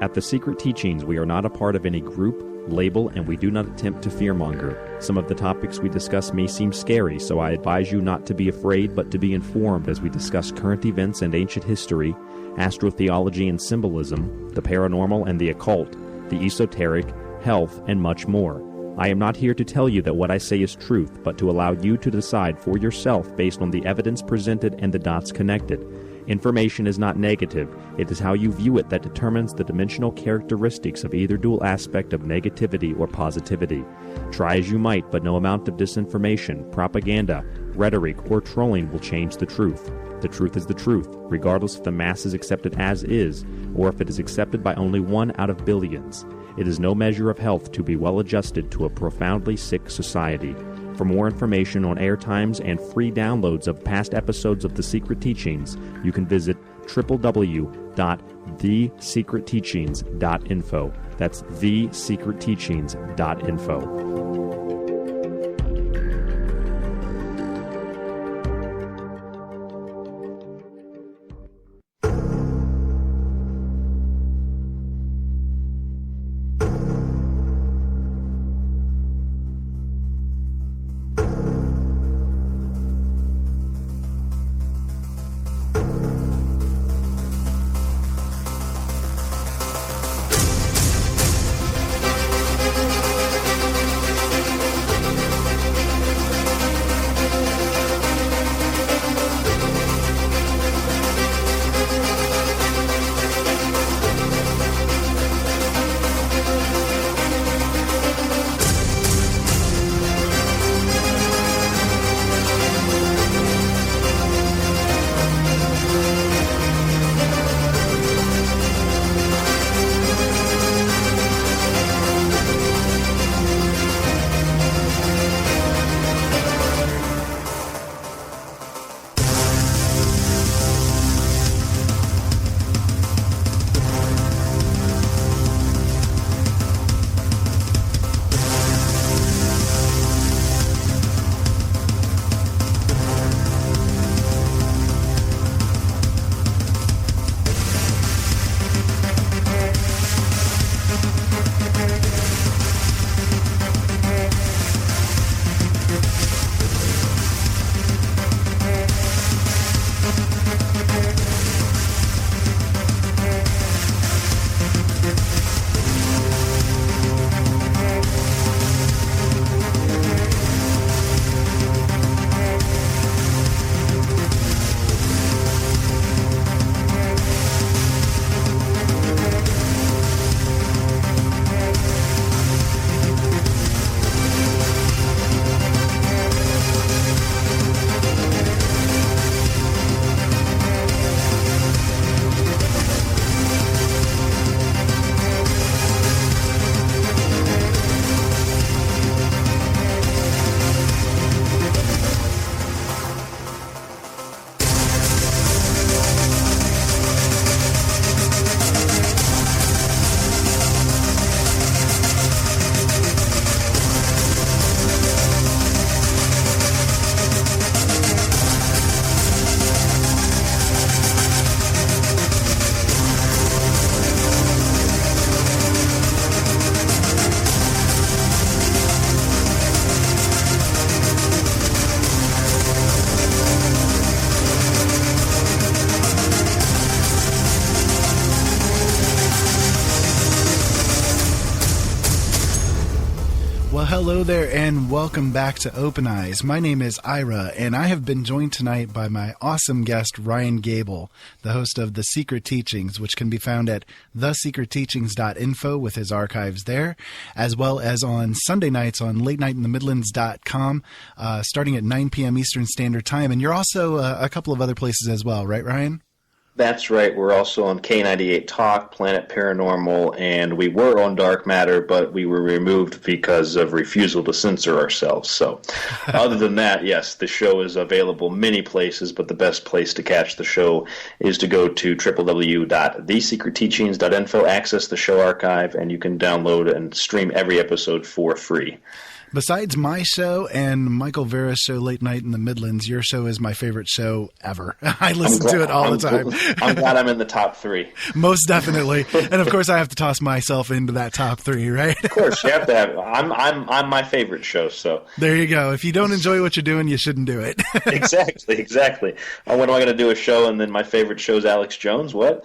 At The Secret Teachings, we are not a part of any group, label, and we do not attempt to fearmonger. Some of the topics we discuss may seem scary, so I advise you not to be afraid, but to be informed as we discuss current events and ancient history, astrotheology and symbolism, the paranormal and the occult, the esoteric, health, and much more. I am not here to tell you that what I say is truth, but to allow you to decide for yourself based on the evidence presented and the dots connected. Information is not negative. It is how you view it that determines the dimensional characteristics of either dual aspect of negativity or positivity. Try as you might, but no amount of disinformation, propaganda, rhetoric, or trolling will change the truth. The truth is the truth, regardless if the masses accept it as is, or if it is accepted by only 1 out of billions. It is no measure of health to be well adjusted to a profoundly sick society. For more information on airtimes and free downloads of past episodes of The Secret Teachings, you can visit www.thesecretteachings.info. That's thesecretteachings.info. Well, hello there, and welcome back to Open Eyes. My name is Ira, and I have been joined tonight by my awesome guest, Ryan Gable, the host of The Secret Teachings, which can be found at thesecretteachings.info with his archives there, as well as on Sunday nights on latenightinthemidlands.com, starting at 9 p.m. Eastern Standard Time. And you're also a couple of other places as well, right, Ryan? That's right. We're also on K98 Talk, Planet Paranormal, and we were on Dark Matter, but we were removed because of refusal to censor ourselves. So other than that, yes, the show is available many places, but the best place to catch the show is to go to www.thesecretteachings.info, access the show archive, and you can download and stream every episode for free. Besides my show and Michael Vera's show, Late Night in the Midlands, your show is my favorite show ever. I listen to it all the time. I'm glad I'm in the top three. Most definitely. And of course, I have to toss myself into that top three, right? Of course, you have to have. I'm my favorite show. So there you go. If you don't enjoy what you're doing, you shouldn't do it. Exactly. When am I going to do a show and then my favorite show is Alex Jones? What?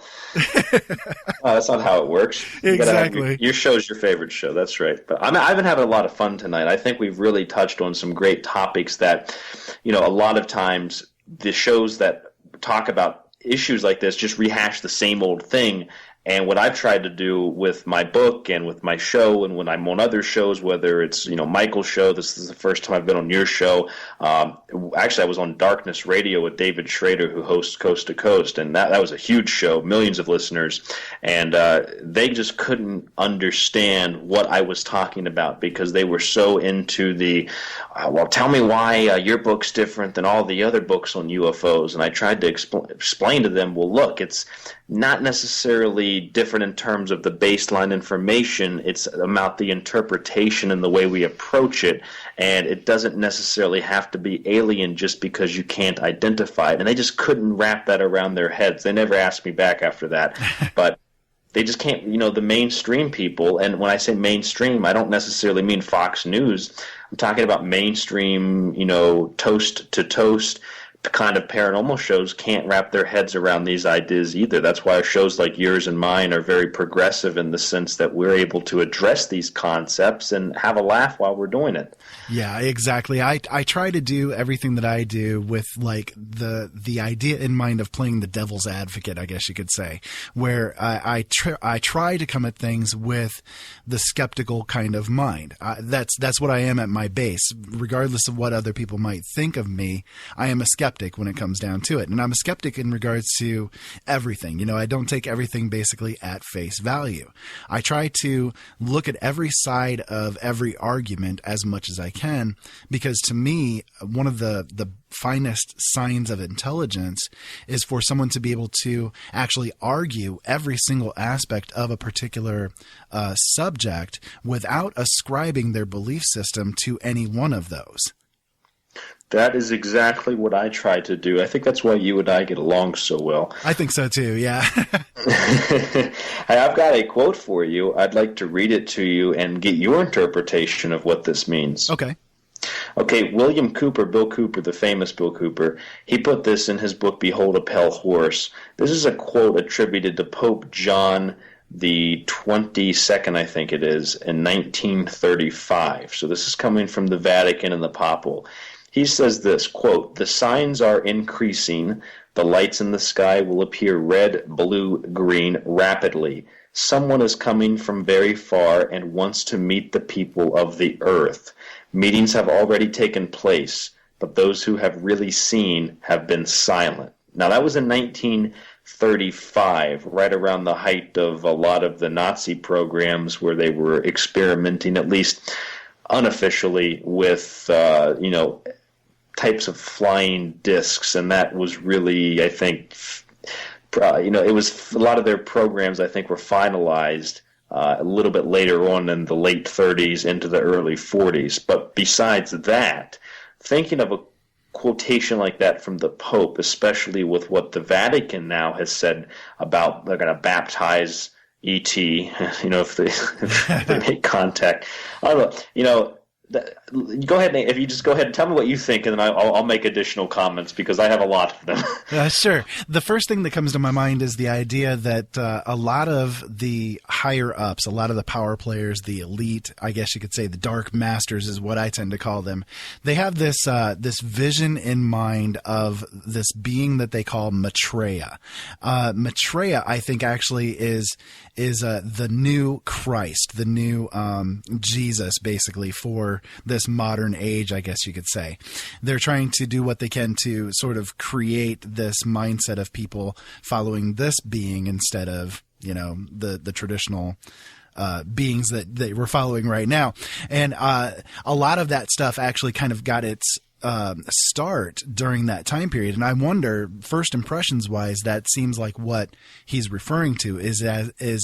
That's not how it works. Exactly. Your show's your favorite show. That's right. But I've been having a lot of fun tonight. I think we've really touched on some great topics that, a lot of times the shows that talk about issues like this just rehash the same old thing. And what I've tried to do with my book and with my show, and when I'm on other shows, whether it's Michael's show, this is the first time I've been on your show. Actually, I was on Darkness Radio with David Schrader, who hosts Coast to Coast, and that was a huge show, millions of listeners, and they just couldn't understand what I was talking about because they were so into the, well, tell me why your book's different than all the other books on UFOs, and I tried to explain to them, well, look, it's not necessarily different in terms of the baseline information. It's about the interpretation and the way we approach it, and it doesn't necessarily have to be alien just because you can't identify it. And they just couldn't wrap that around their heads. They never asked me back after that, but they just can't, the mainstream people, and when I say mainstream, I don't necessarily mean Fox News. I'm talking about mainstream, toast to toast kind of paranormal shows can't wrap their heads around these ideas either. That's why shows like yours and mine are very progressive in the sense that we're able to address these concepts and have a laugh while we're doing it. Yeah, exactly. I try to do everything that I do with like the idea in mind of playing the devil's advocate, I guess you could say, where I try to come at things with the skeptical kind of mind. That's what I am at my base. Regardless of what other people might think of me, I am a skeptic when it comes down to it. And I'm a skeptic in regards to everything. I don't take everything basically at face value. I try to look at every side of every argument as much as I can, because to me, one of the finest signs of intelligence is for someone to be able to actually argue every single aspect of a particular subject without ascribing their belief system to any one of those. That is exactly what I try to do. I think that's why you and I get along so well. I think so too, yeah. I've got a quote for you. I'd like to read it to you and get your interpretation of what this means. Okay. Okay, William Cooper, Bill Cooper, the famous Bill Cooper, he put this in his book, Behold a Pale Horse. This is a quote attributed to Pope John the 22nd, I think it is, in 1935. So this is coming from the Vatican and the Papal. He says this, quote, "The signs are increasing. The lights in the sky will appear red, blue, green rapidly. Someone is coming from very far and wants to meet the people of the earth. Meetings have already taken place, but those who have really seen have been silent." Now, that was in 1935, right around the height of a lot of the Nazi programs where they were experimenting, at least unofficially, with, types of flying discs, and that was really, I think, it was a lot of their programs, I think, were finalized a little bit later on in the late 30s into the early 40s. But besides that, thinking of a quotation like that from the Pope, especially with what the Vatican now has said about they're going to baptize ET, if they make contact. I don't know, Go ahead, Nate. If you just go ahead and tell me what you think, and then I'll make additional comments because I have a lot of them. Sure. The first thing that comes to my mind is the idea that a lot of the higher ups, a lot of the power players, the elite, I guess you could say the dark masters is what I tend to call them. They have this vision in mind of this being that they call Maitreya. Maitreya, I think, actually is the new Christ, the new Jesus, basically, for this modern age, I guess you could say. They're trying to do what they can to sort of create this mindset of people following this being instead of, the traditional beings that we're following right now. And a lot of that stuff actually kind of got its start during that time period. And I wonder, first impressions wise, that seems like what he's referring to is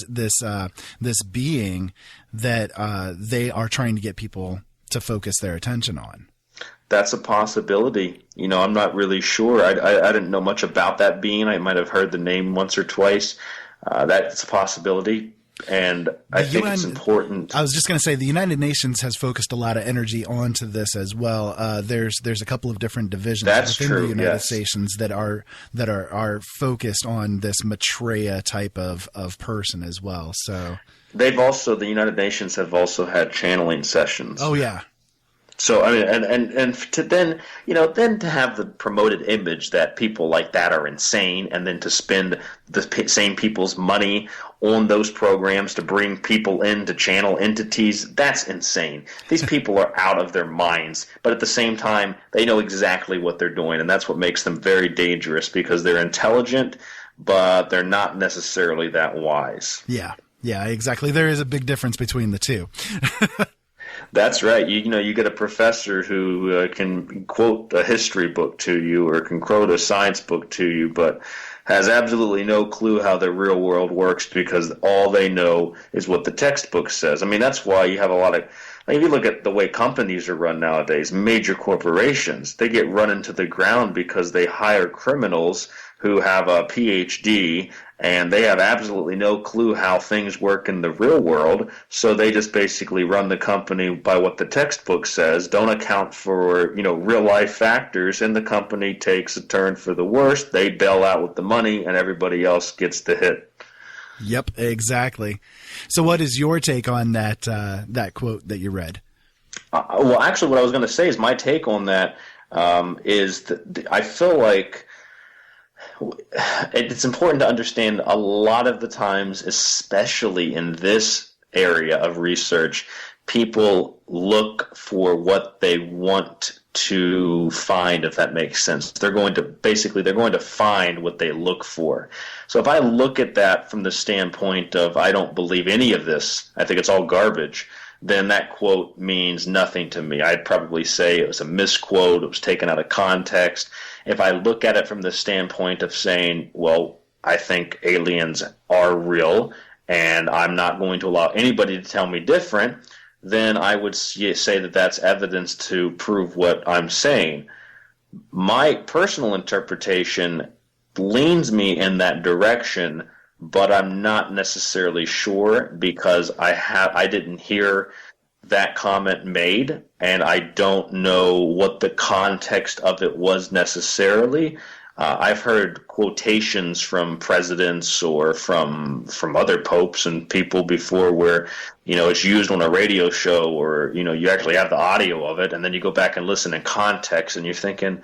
this being that they are trying to get people to focus their attention on. That's a possibility. I'm not really sure. I didn't know much about that being. I might have heard the name once or twice. That's a possibility. And I think it's important. I was just going to say the United Nations has focused a lot of energy onto this as well. There's a couple of different divisions within the United Nations that are focused on this Maitreya type of person as well. So the United Nations have also had channeling sessions. Oh yeah. So I mean, and to then to have the promoted image that people like that are insane, and then to spend the same people's money on those programs to bring people in to channel entities, that's insane. These people are out of their minds, but at the same time, they know exactly what they're doing, and that's what makes them very dangerous because they're intelligent, but they're not necessarily that wise. Yeah, exactly. There is a big difference between the two. That's right. You get a professor who can quote a history book to you or can quote a science book to you, but has absolutely no clue how the real world works because all they know is what the textbook says. I mean, that's why you have a lot of – if you look at the way companies are run nowadays, major corporations, they get run into the ground because they hire criminals who have a PhD and they have absolutely no clue how things work in the real world, so they just basically run the company by what the textbook says, don't account for, real life factors, and the company takes a turn for the worse. They bail out with the money and everybody else gets the hit. Yep, exactly. So what is your take on that quote that you read? Well, actually what I was going to say is my take on that is that I feel like it's important to understand a lot of the times, especially in this area of research, people look for what they want to find, if that makes sense. They're going to find what they look for. So if I look at that from the standpoint of I don't believe any of this, I think it's all garbage, then that quote means nothing to me. I'd probably say it was a misquote, it was taken out of context. If I look at it from the standpoint of saying, well, I think aliens are real and I'm not going to allow anybody to tell me different, then I would say that that's evidence to prove what I'm saying. My personal interpretation leans me in that direction, but I'm not necessarily sure because I didn't hear that comment made, and I don't know what the context of it was necessarily. I've heard quotations from presidents or from other popes and people before where, it's used on a radio show or, you actually have the audio of it, and then you go back and listen in context, and you're thinking,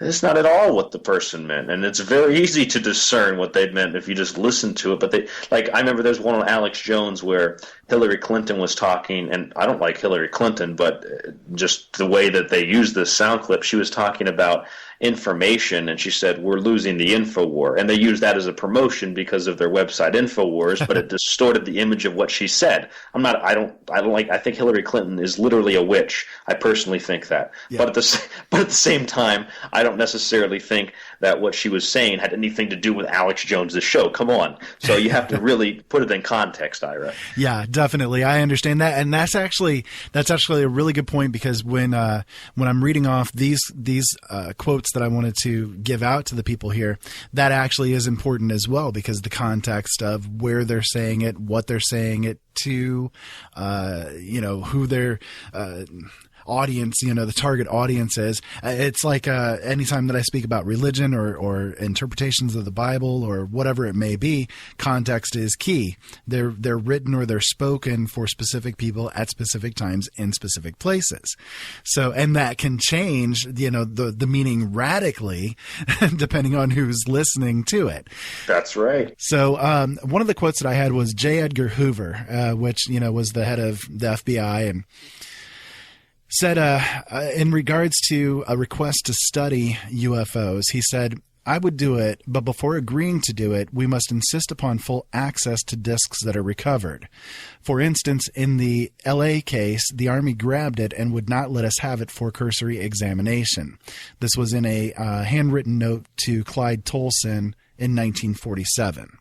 it's not at all what the person meant. And it's very easy to discern what they meant if you just listen to it. But I remember there's one on Alex Jones where Hillary Clinton was talking, and I don't like Hillary Clinton, but just the way that they used this sound clip, she was talking about information, and she said, we're losing the info war. And they used that as a promotion because of their website InfoWars, but it distorted the image of what she said. I think Hillary Clinton is literally a witch. I personally think that. Yeah. But at the same time, I don't necessarily think that what she was saying had anything to do with Alex Jones' show. Come on. So you have to really put it in context, Ira. Yeah, definitely. I understand that. And that's actually a really good point because when I'm reading off these quotes that I wanted to give out to the people here, that actually is important as well because the context of where they're saying it, what they're saying it to, who their audience, the target audience is. It's like anytime that I speak about religion or interpretations of the Bible or whatever it may be, context is key. They're written or they're spoken for specific people at specific times in specific places. So, and that can change, the meaning radically depending on who's listening to it. That's right. So one of the quotes that I had was J. Edgar Hoover, which, was the head of the FBI, and said, in regards to a request to study UFOs, he said, "I would do it, but before agreeing to do it, we must insist upon full access to discs that are recovered. For instance, in the LA case, the Army grabbed it and would not let us have it for cursory examination." This was in a handwritten note to Clyde Tolson in 1947.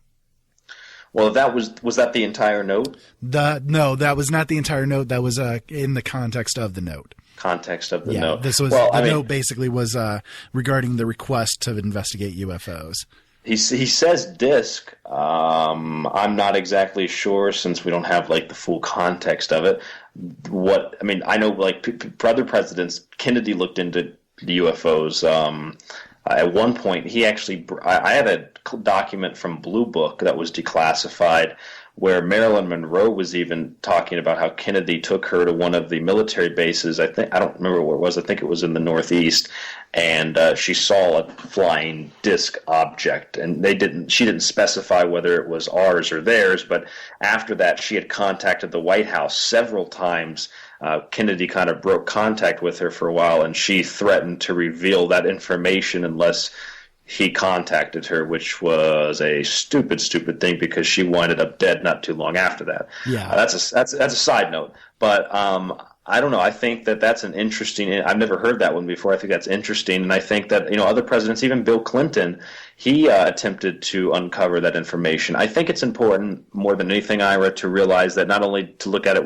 Well, was that the entire note? No, that was not the entire note. That was in the context of the note. Context of the note. This was note basically was regarding the request to investigate UFOs. He says disc. I'm not exactly sure since we don't have the full context of it. I know for other presidents, Kennedy looked into the UFOs. At one point, he actually I had a document from Blue Book that was declassified where Marilyn Monroe was even talking about how Kennedy took her to one of the military bases. I don't remember where it was. I think it was in the Northeast, and she saw a flying disc object. And she didn't specify whether it was ours or theirs. But after that, she had contacted the White House several times. Kennedy kind of broke contact with her for a while, and she threatened to reveal that information unless he contacted her, which was a stupid thing because she winded up dead not too long after that. Yeah, that's a side note, but I don't know. I think that's an interesting. I've never heard that one before. I think that's interesting, and I think that other presidents, even Bill Clinton, he attempted to uncover that information. I think it's important more than anything, Ira, to realize that not only to look at it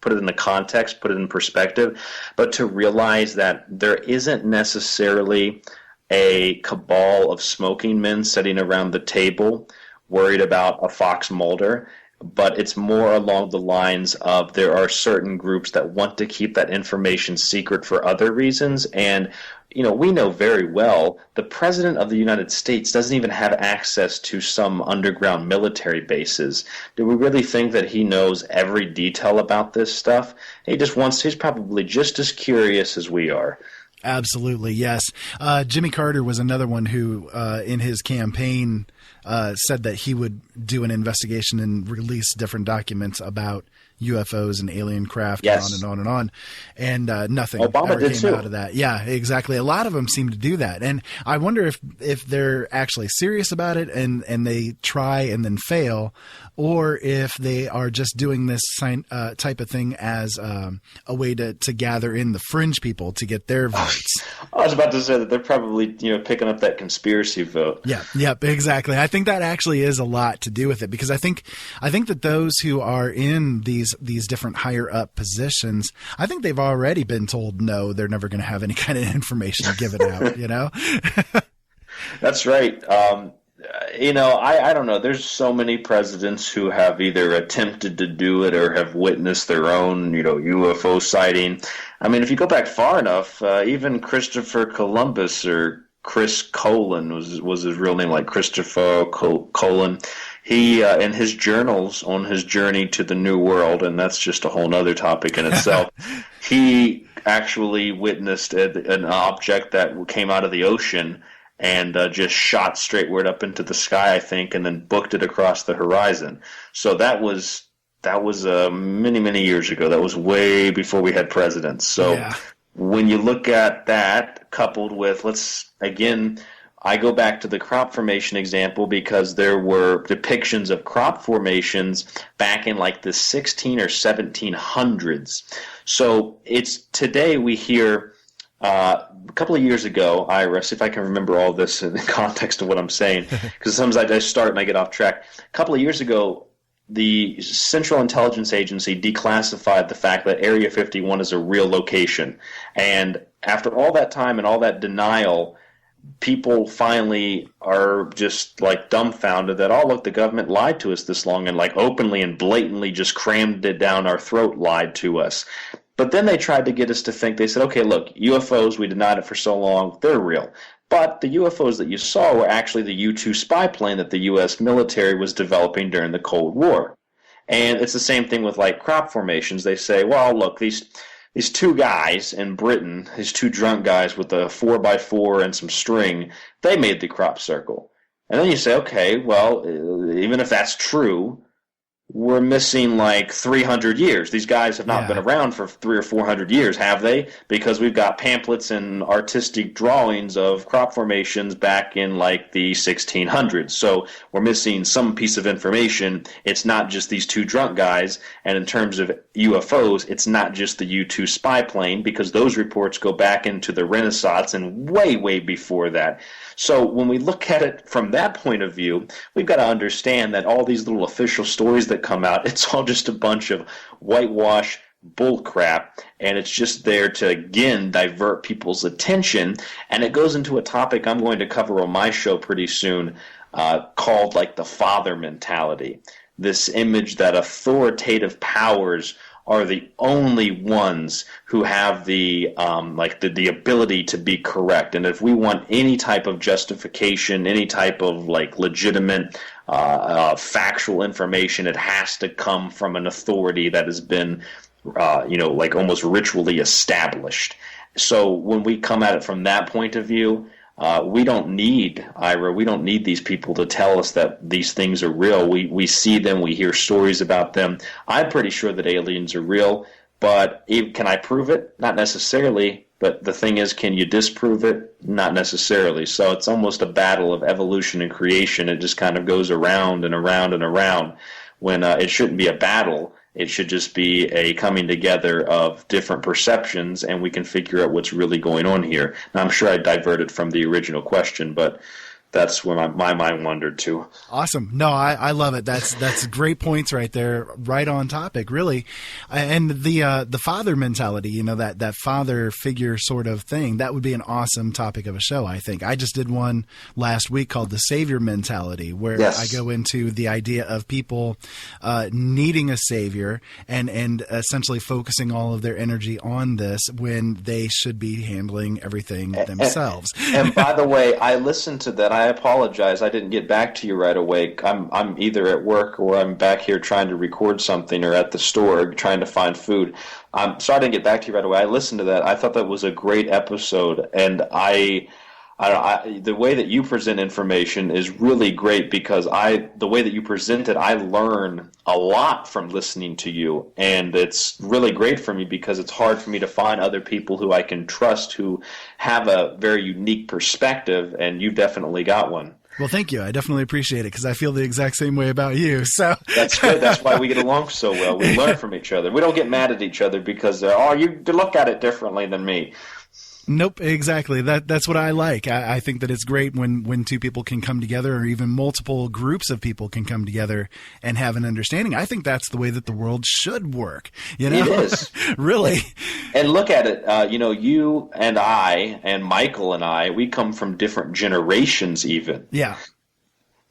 put it in the context, put it in perspective, but to realize that there isn't necessarily a cabal of smoking men sitting around the table worried about a Fox Mulder, but it's more along the lines of there are certain groups that want to keep that information secret for other reasons. And we know very well the President of the United States doesn't even have access to some underground military bases. Do we really think that he knows every detail about this stuff? He's probably just as curious as we are. Absolutely, yes. Jimmy Carter was another one who, in his campaign, said that he would do an investigation and release different documents about UFOs and alien craft, yes, and on and on, and nothing Obama ever did came too. out of that. Yeah, exactly. A lot of them seem to do that, and I wonder if they're actually serious about it and they try and then fail, or if they are just doing this type of thing as a way to gather in the fringe people to get their votes. I was about to say that they're probably picking up that conspiracy vote. Yeah, yep, exactly. I think that actually is a lot to do with it, because I think that those who are in these different higher up positions, I think they've already been told no, they're never going to have any kind of information given out. That's right. I don't know. There's so many presidents who have either attempted to do it or have witnessed their own, UFO sighting. I mean, if you go back far enough, even Christopher Columbus, or Chris Colon was his real name, like Christopher Colon. He, in his journals on his journey to the New World, and that's just a whole other topic in itself, he actually witnessed an object that came out of the ocean and just shot straightward up into the sky, I think, and then booked it across the horizon. So that was many, many years ago. That was way before we had presidents. So yeah. When you look at that, coupled with, I go back to the crop formation example because there were depictions of crop formations back in like the 16 or 1700s. So today we hear a couple of years ago, Ira, see if I can remember all this in the context of what I'm saying, because sometimes I start and I get off track. A couple of years ago, the Central Intelligence Agency declassified the fact that Area 51 is a real location. And after all that time and all that denial, people finally are just like dumbfounded that, oh, look, the government lied to us this long and like openly and blatantly just crammed it down our throat, lied to us. But then they tried to get us to think, they said, okay, look, UFOs, we denied it for so long, they're real. But the UFOs that you saw were actually the U-2 spy plane that the U.S. military was developing during the Cold War. And it's the same thing with like crop formations. They say, well, look, these two guys in Britain, these two drunk guys with a 4x4 and some string, they made the crop circle. And then you say, okay, well, even if that's true, we're missing like 300 years. These guys have not been around for 300 or 400 years, have they? Because we've got pamphlets and artistic drawings of crop formations back in like the 1600s. So we're missing some piece of information. It's not just these two drunk guys. And in terms of UFOs, it's not just the U-2 spy plane, because those reports go back into the Renaissance and way, way before that. So when we look at it from that point of view, we've got to understand that all these little official stories that come out, it's all just a bunch of whitewash bullcrap, and it's just there to, again, divert people's attention. And it goes into a topic I'm going to cover on my show pretty soon called like the father mentality, this image that authoritative powers are the only ones who have the ability to be correct. And if we want any type of justification, any type of like legitimate factual information, it has to come from an authority that has been like almost ritually established. So when we come at it from that point of view, we don't need, Ira, we don't need these people to tell us that these things are real. We see them, we hear stories about them. I'm pretty sure that aliens are real, but can I prove it? Not necessarily. But the thing is, can you disprove it? Not necessarily. So it's almost a battle of evolution and creation. It just kind of goes around and around and around when it shouldn't be a battle. It should just be a coming together of different perceptions, and we can figure out what's really going on here. Now, I'm sure I diverted from the original question, but that's where my mind wandered to. Awesome. No, I love it. That's great points right there. Right on topic, really. And the father mentality, that father figure sort of thing, that would be an awesome topic of a show, I think. I just did one last week called the savior mentality, where I go into the idea of people needing a savior and essentially focusing all of their energy on this when they should be handling everything themselves. And by the way, I listened to that. I apologize. I didn't get back to you right away. I'm either at work or I'm back here trying to record something, or at the store trying to find food. So I didn't get back to you right away. I listened to that. I thought that was a great episode, and the way that you present information is really great, because the way that you present it, I learn a lot from listening to you, and it's really great for me because it's hard for me to find other people who I can trust who have a very unique perspective, and you've definitely got one. Well, thank you. I definitely appreciate it, because I feel the exact same way about you. So that's good. That's why we get along so well. We learn from each other. We don't get mad at each other because you look at it differently than me. Nope, exactly. That's what I like. I think that it's great when two people can come together, or even multiple groups of people can come together and have an understanding. I think that's the way that the world should work. It is. Really. And look at it. You and I and Michael and I, we come from different generations even. Yeah.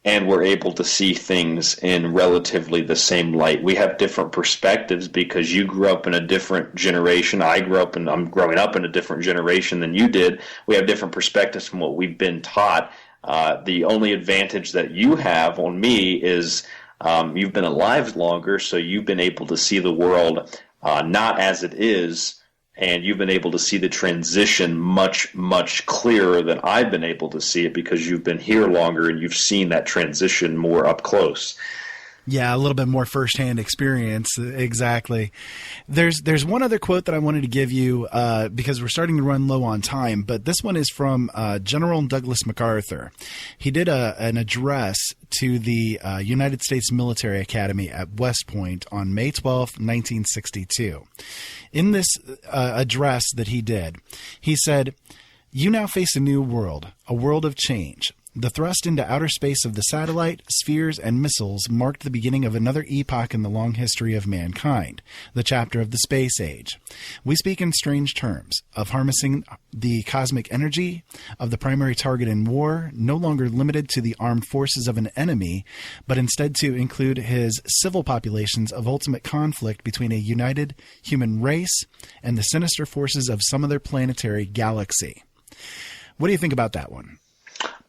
And we're able to see things in relatively the same light. We have different perspectives because you grew up in a different generation. I'm growing up in a different generation than you did. We have different perspectives from what we've been taught. The only advantage that you have on me is you've been alive longer, so you've been able to see the world not as it is, and you've been able to see the transition much, much clearer than I've been able to see it, because you've been here longer and you've seen that transition more up close. Yeah, a little bit more firsthand experience. Exactly. There's one other quote that I wanted to give you because we're starting to run low on time, but this one is from General Douglas MacArthur. He did an address to the United States Military Academy at West Point on May 12th, 1962. In this address that he did, he said, "You now face a new world, a world of change. The thrust into outer space of the satellite, spheres, and missiles marked the beginning of another epoch in the long history of mankind, the chapter of the space age. We speak in strange terms of harnessing the cosmic energy of the primary target in war, no longer limited to the armed forces of an enemy, but instead to include his civil populations of ultimate conflict between a united human race and the sinister forces of some other planetary galaxy. What do you think about that one?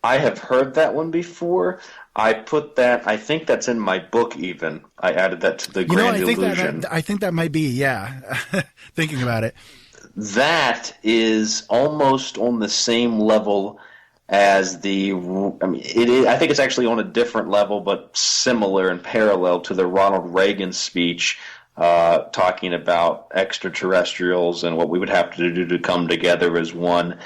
I have heard that one before. I think that's in my book even. I added that to the Grand Illusion. I think that might be, yeah, thinking about it. That is almost on the same level as it is, I think it's actually on a different level, but similar and parallel to the Ronald Reagan speech talking about extraterrestrials and what we would have to do to come together as one.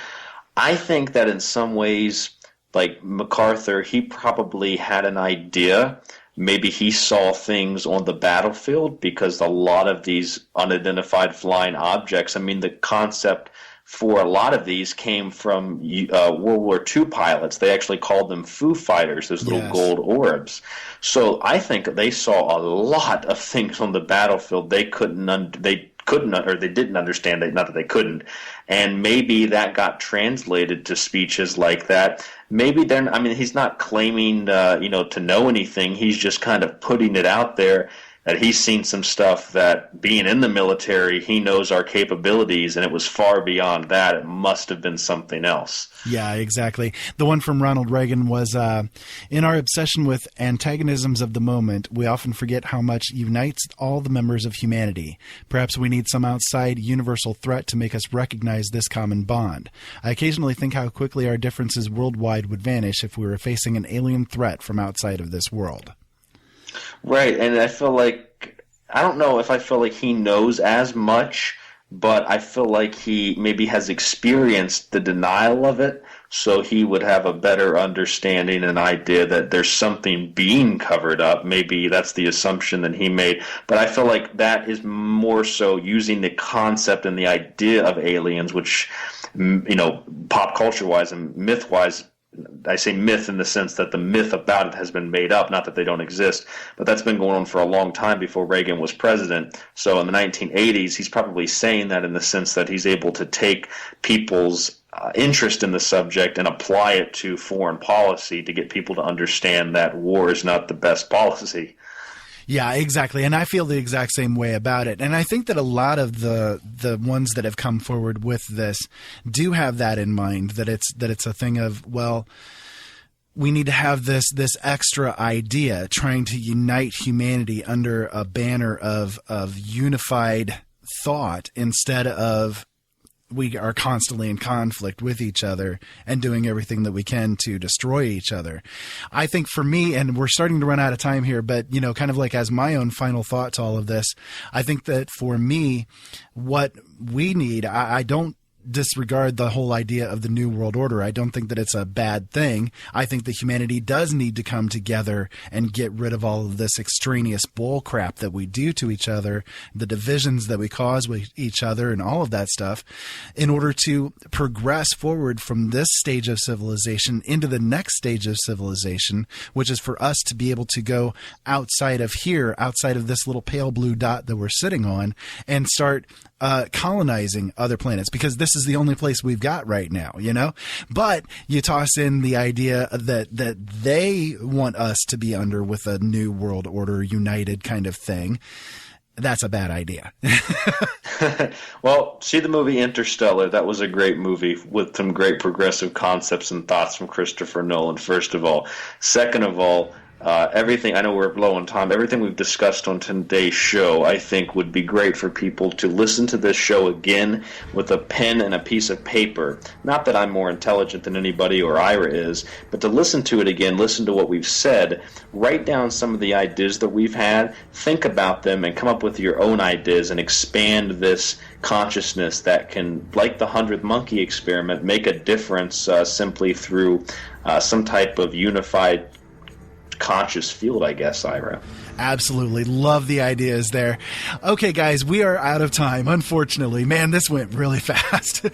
I think that in some ways, like MacArthur, he probably had an idea. Maybe he saw things on the battlefield because a lot of these unidentified flying objects, the concept for a lot of these came from World War II pilots. They actually called them Foo Fighters, those little gold orbs. So I think they saw a lot of things on the battlefield they didn't understand it, not that they couldn't. And maybe that got translated to speeches like that. Maybe he's not claiming, to know anything. He's just kind of putting it out there that he's seen some stuff that, being in the military, he knows our capabilities, and it was far beyond that. It must have been something else. Yeah, exactly. The one from Ronald Reagan was, in our obsession with antagonisms of the moment, we often forget how much unites all the members of humanity. Perhaps we need some outside universal threat to make us recognize this common bond. I occasionally think how quickly our differences worldwide would vanish if we were facing an alien threat from outside of this world. Right, and I feel like, I don't know if I feel like he knows as much, but I feel like he maybe has experienced the denial of it, so he would have a better understanding and idea that there's something being covered up. Maybe that's the assumption that he made, but I feel like that is more so using the concept and the idea of aliens, which, pop culture-wise and myth-wise, I say myth in the sense that the myth about it has been made up, not that they don't exist, but that's been going on for a long time before Reagan was president. So in the 1980s, he's probably saying that in the sense that he's able to take people's interest in the subject and apply it to foreign policy to get people to understand that war is not the best policy. Yeah, exactly. And I feel the exact same way about it. And I think that a lot of the ones that have come forward with this do have that in mind, that it's a thing of, well, we need to have this extra idea trying to unite humanity under a banner of unified thought instead of we are constantly in conflict with each other and doing everything that we can to destroy each other. I think for me, and we're starting to run out of time here, but, kind of like as my own final thought to all of this, I think that for me, what we need, I don't disregard the whole idea of the New World Order. I don't think that it's a bad thing. I think that humanity does need to come together and get rid of all of this extraneous bull crap that we do to each other, the divisions that we cause with each other and all of that stuff, in order to progress forward from this stage of civilization into the next stage of civilization, which is for us to be able to go outside of here, outside of this little pale blue dot that we're sitting on, and start colonizing other planets, because this is the only place we've got right now, But you toss in the idea that they want us to be under with a new world order, united kind of thing. That's a bad idea. Well, see the movie Interstellar. That was a great movie with some great progressive concepts and thoughts from Christopher Nolan, first of all. Second of all, everything, I know we're low on time, everything we've discussed on today's show I think would be great for people to listen to this show again with a pen and a piece of paper. Not that I'm more intelligent than anybody or Ira is, but to listen to it again, listen to what we've said, write down some of the ideas that we've had, think about them, and come up with your own ideas and expand this consciousness that can, like the 100th Monkey experiment, make a difference simply through some type of unified conscious field, I guess, Ira. Absolutely. Love the ideas there. Okay, guys, we are out of time, unfortunately. Man, this went really fast.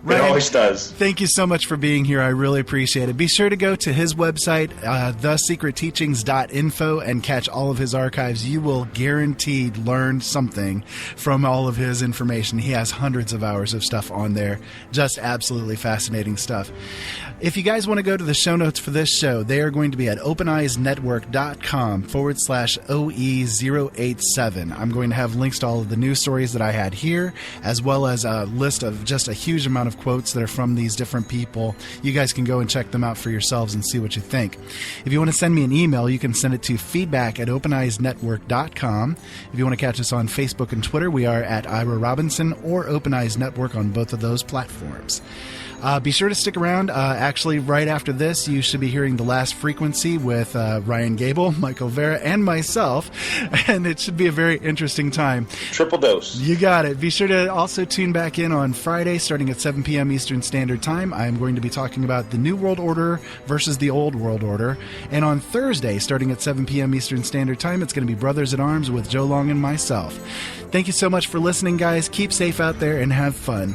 Ryan, it always does. Thank you so much for being here. I really appreciate it. Be sure to go to his website, thesecretteachings.info, and catch all of his archives. You will guaranteed learn something from all of his information. He has hundreds of hours of stuff on there. Just absolutely fascinating stuff. If you guys want to go to the show notes for this show, they are going to be at openeyesnetwork.com/OE087. I'm going to have links to all of the news stories that I had here, as well as a list of just a huge amount of quotes that are from these different people. You guys can go and check them out for yourselves and see what you think. If you want to send me an email, you can send it to feedback@openeyesnetwork.com. If you want to catch us on Facebook and Twitter, we are at Ira Robinson or Open Eyes Network on both of those platforms. Be sure to stick around. Actually, right after this, you should be hearing The Last Frequency with Ryan Gable, Michael Vera, and myself, and it should be a very interesting time. Triple dose. You got it. Be sure to also tune back in on Friday, starting at 7 p.m. Eastern Standard Time. I'm going to be talking about the New World Order versus the Old World Order. And on Thursday, starting at 7 p.m. Eastern Standard Time, it's going to be Brothers at Arms with Joe Long and myself. Thank you so much for listening, guys. Keep safe out there and have fun.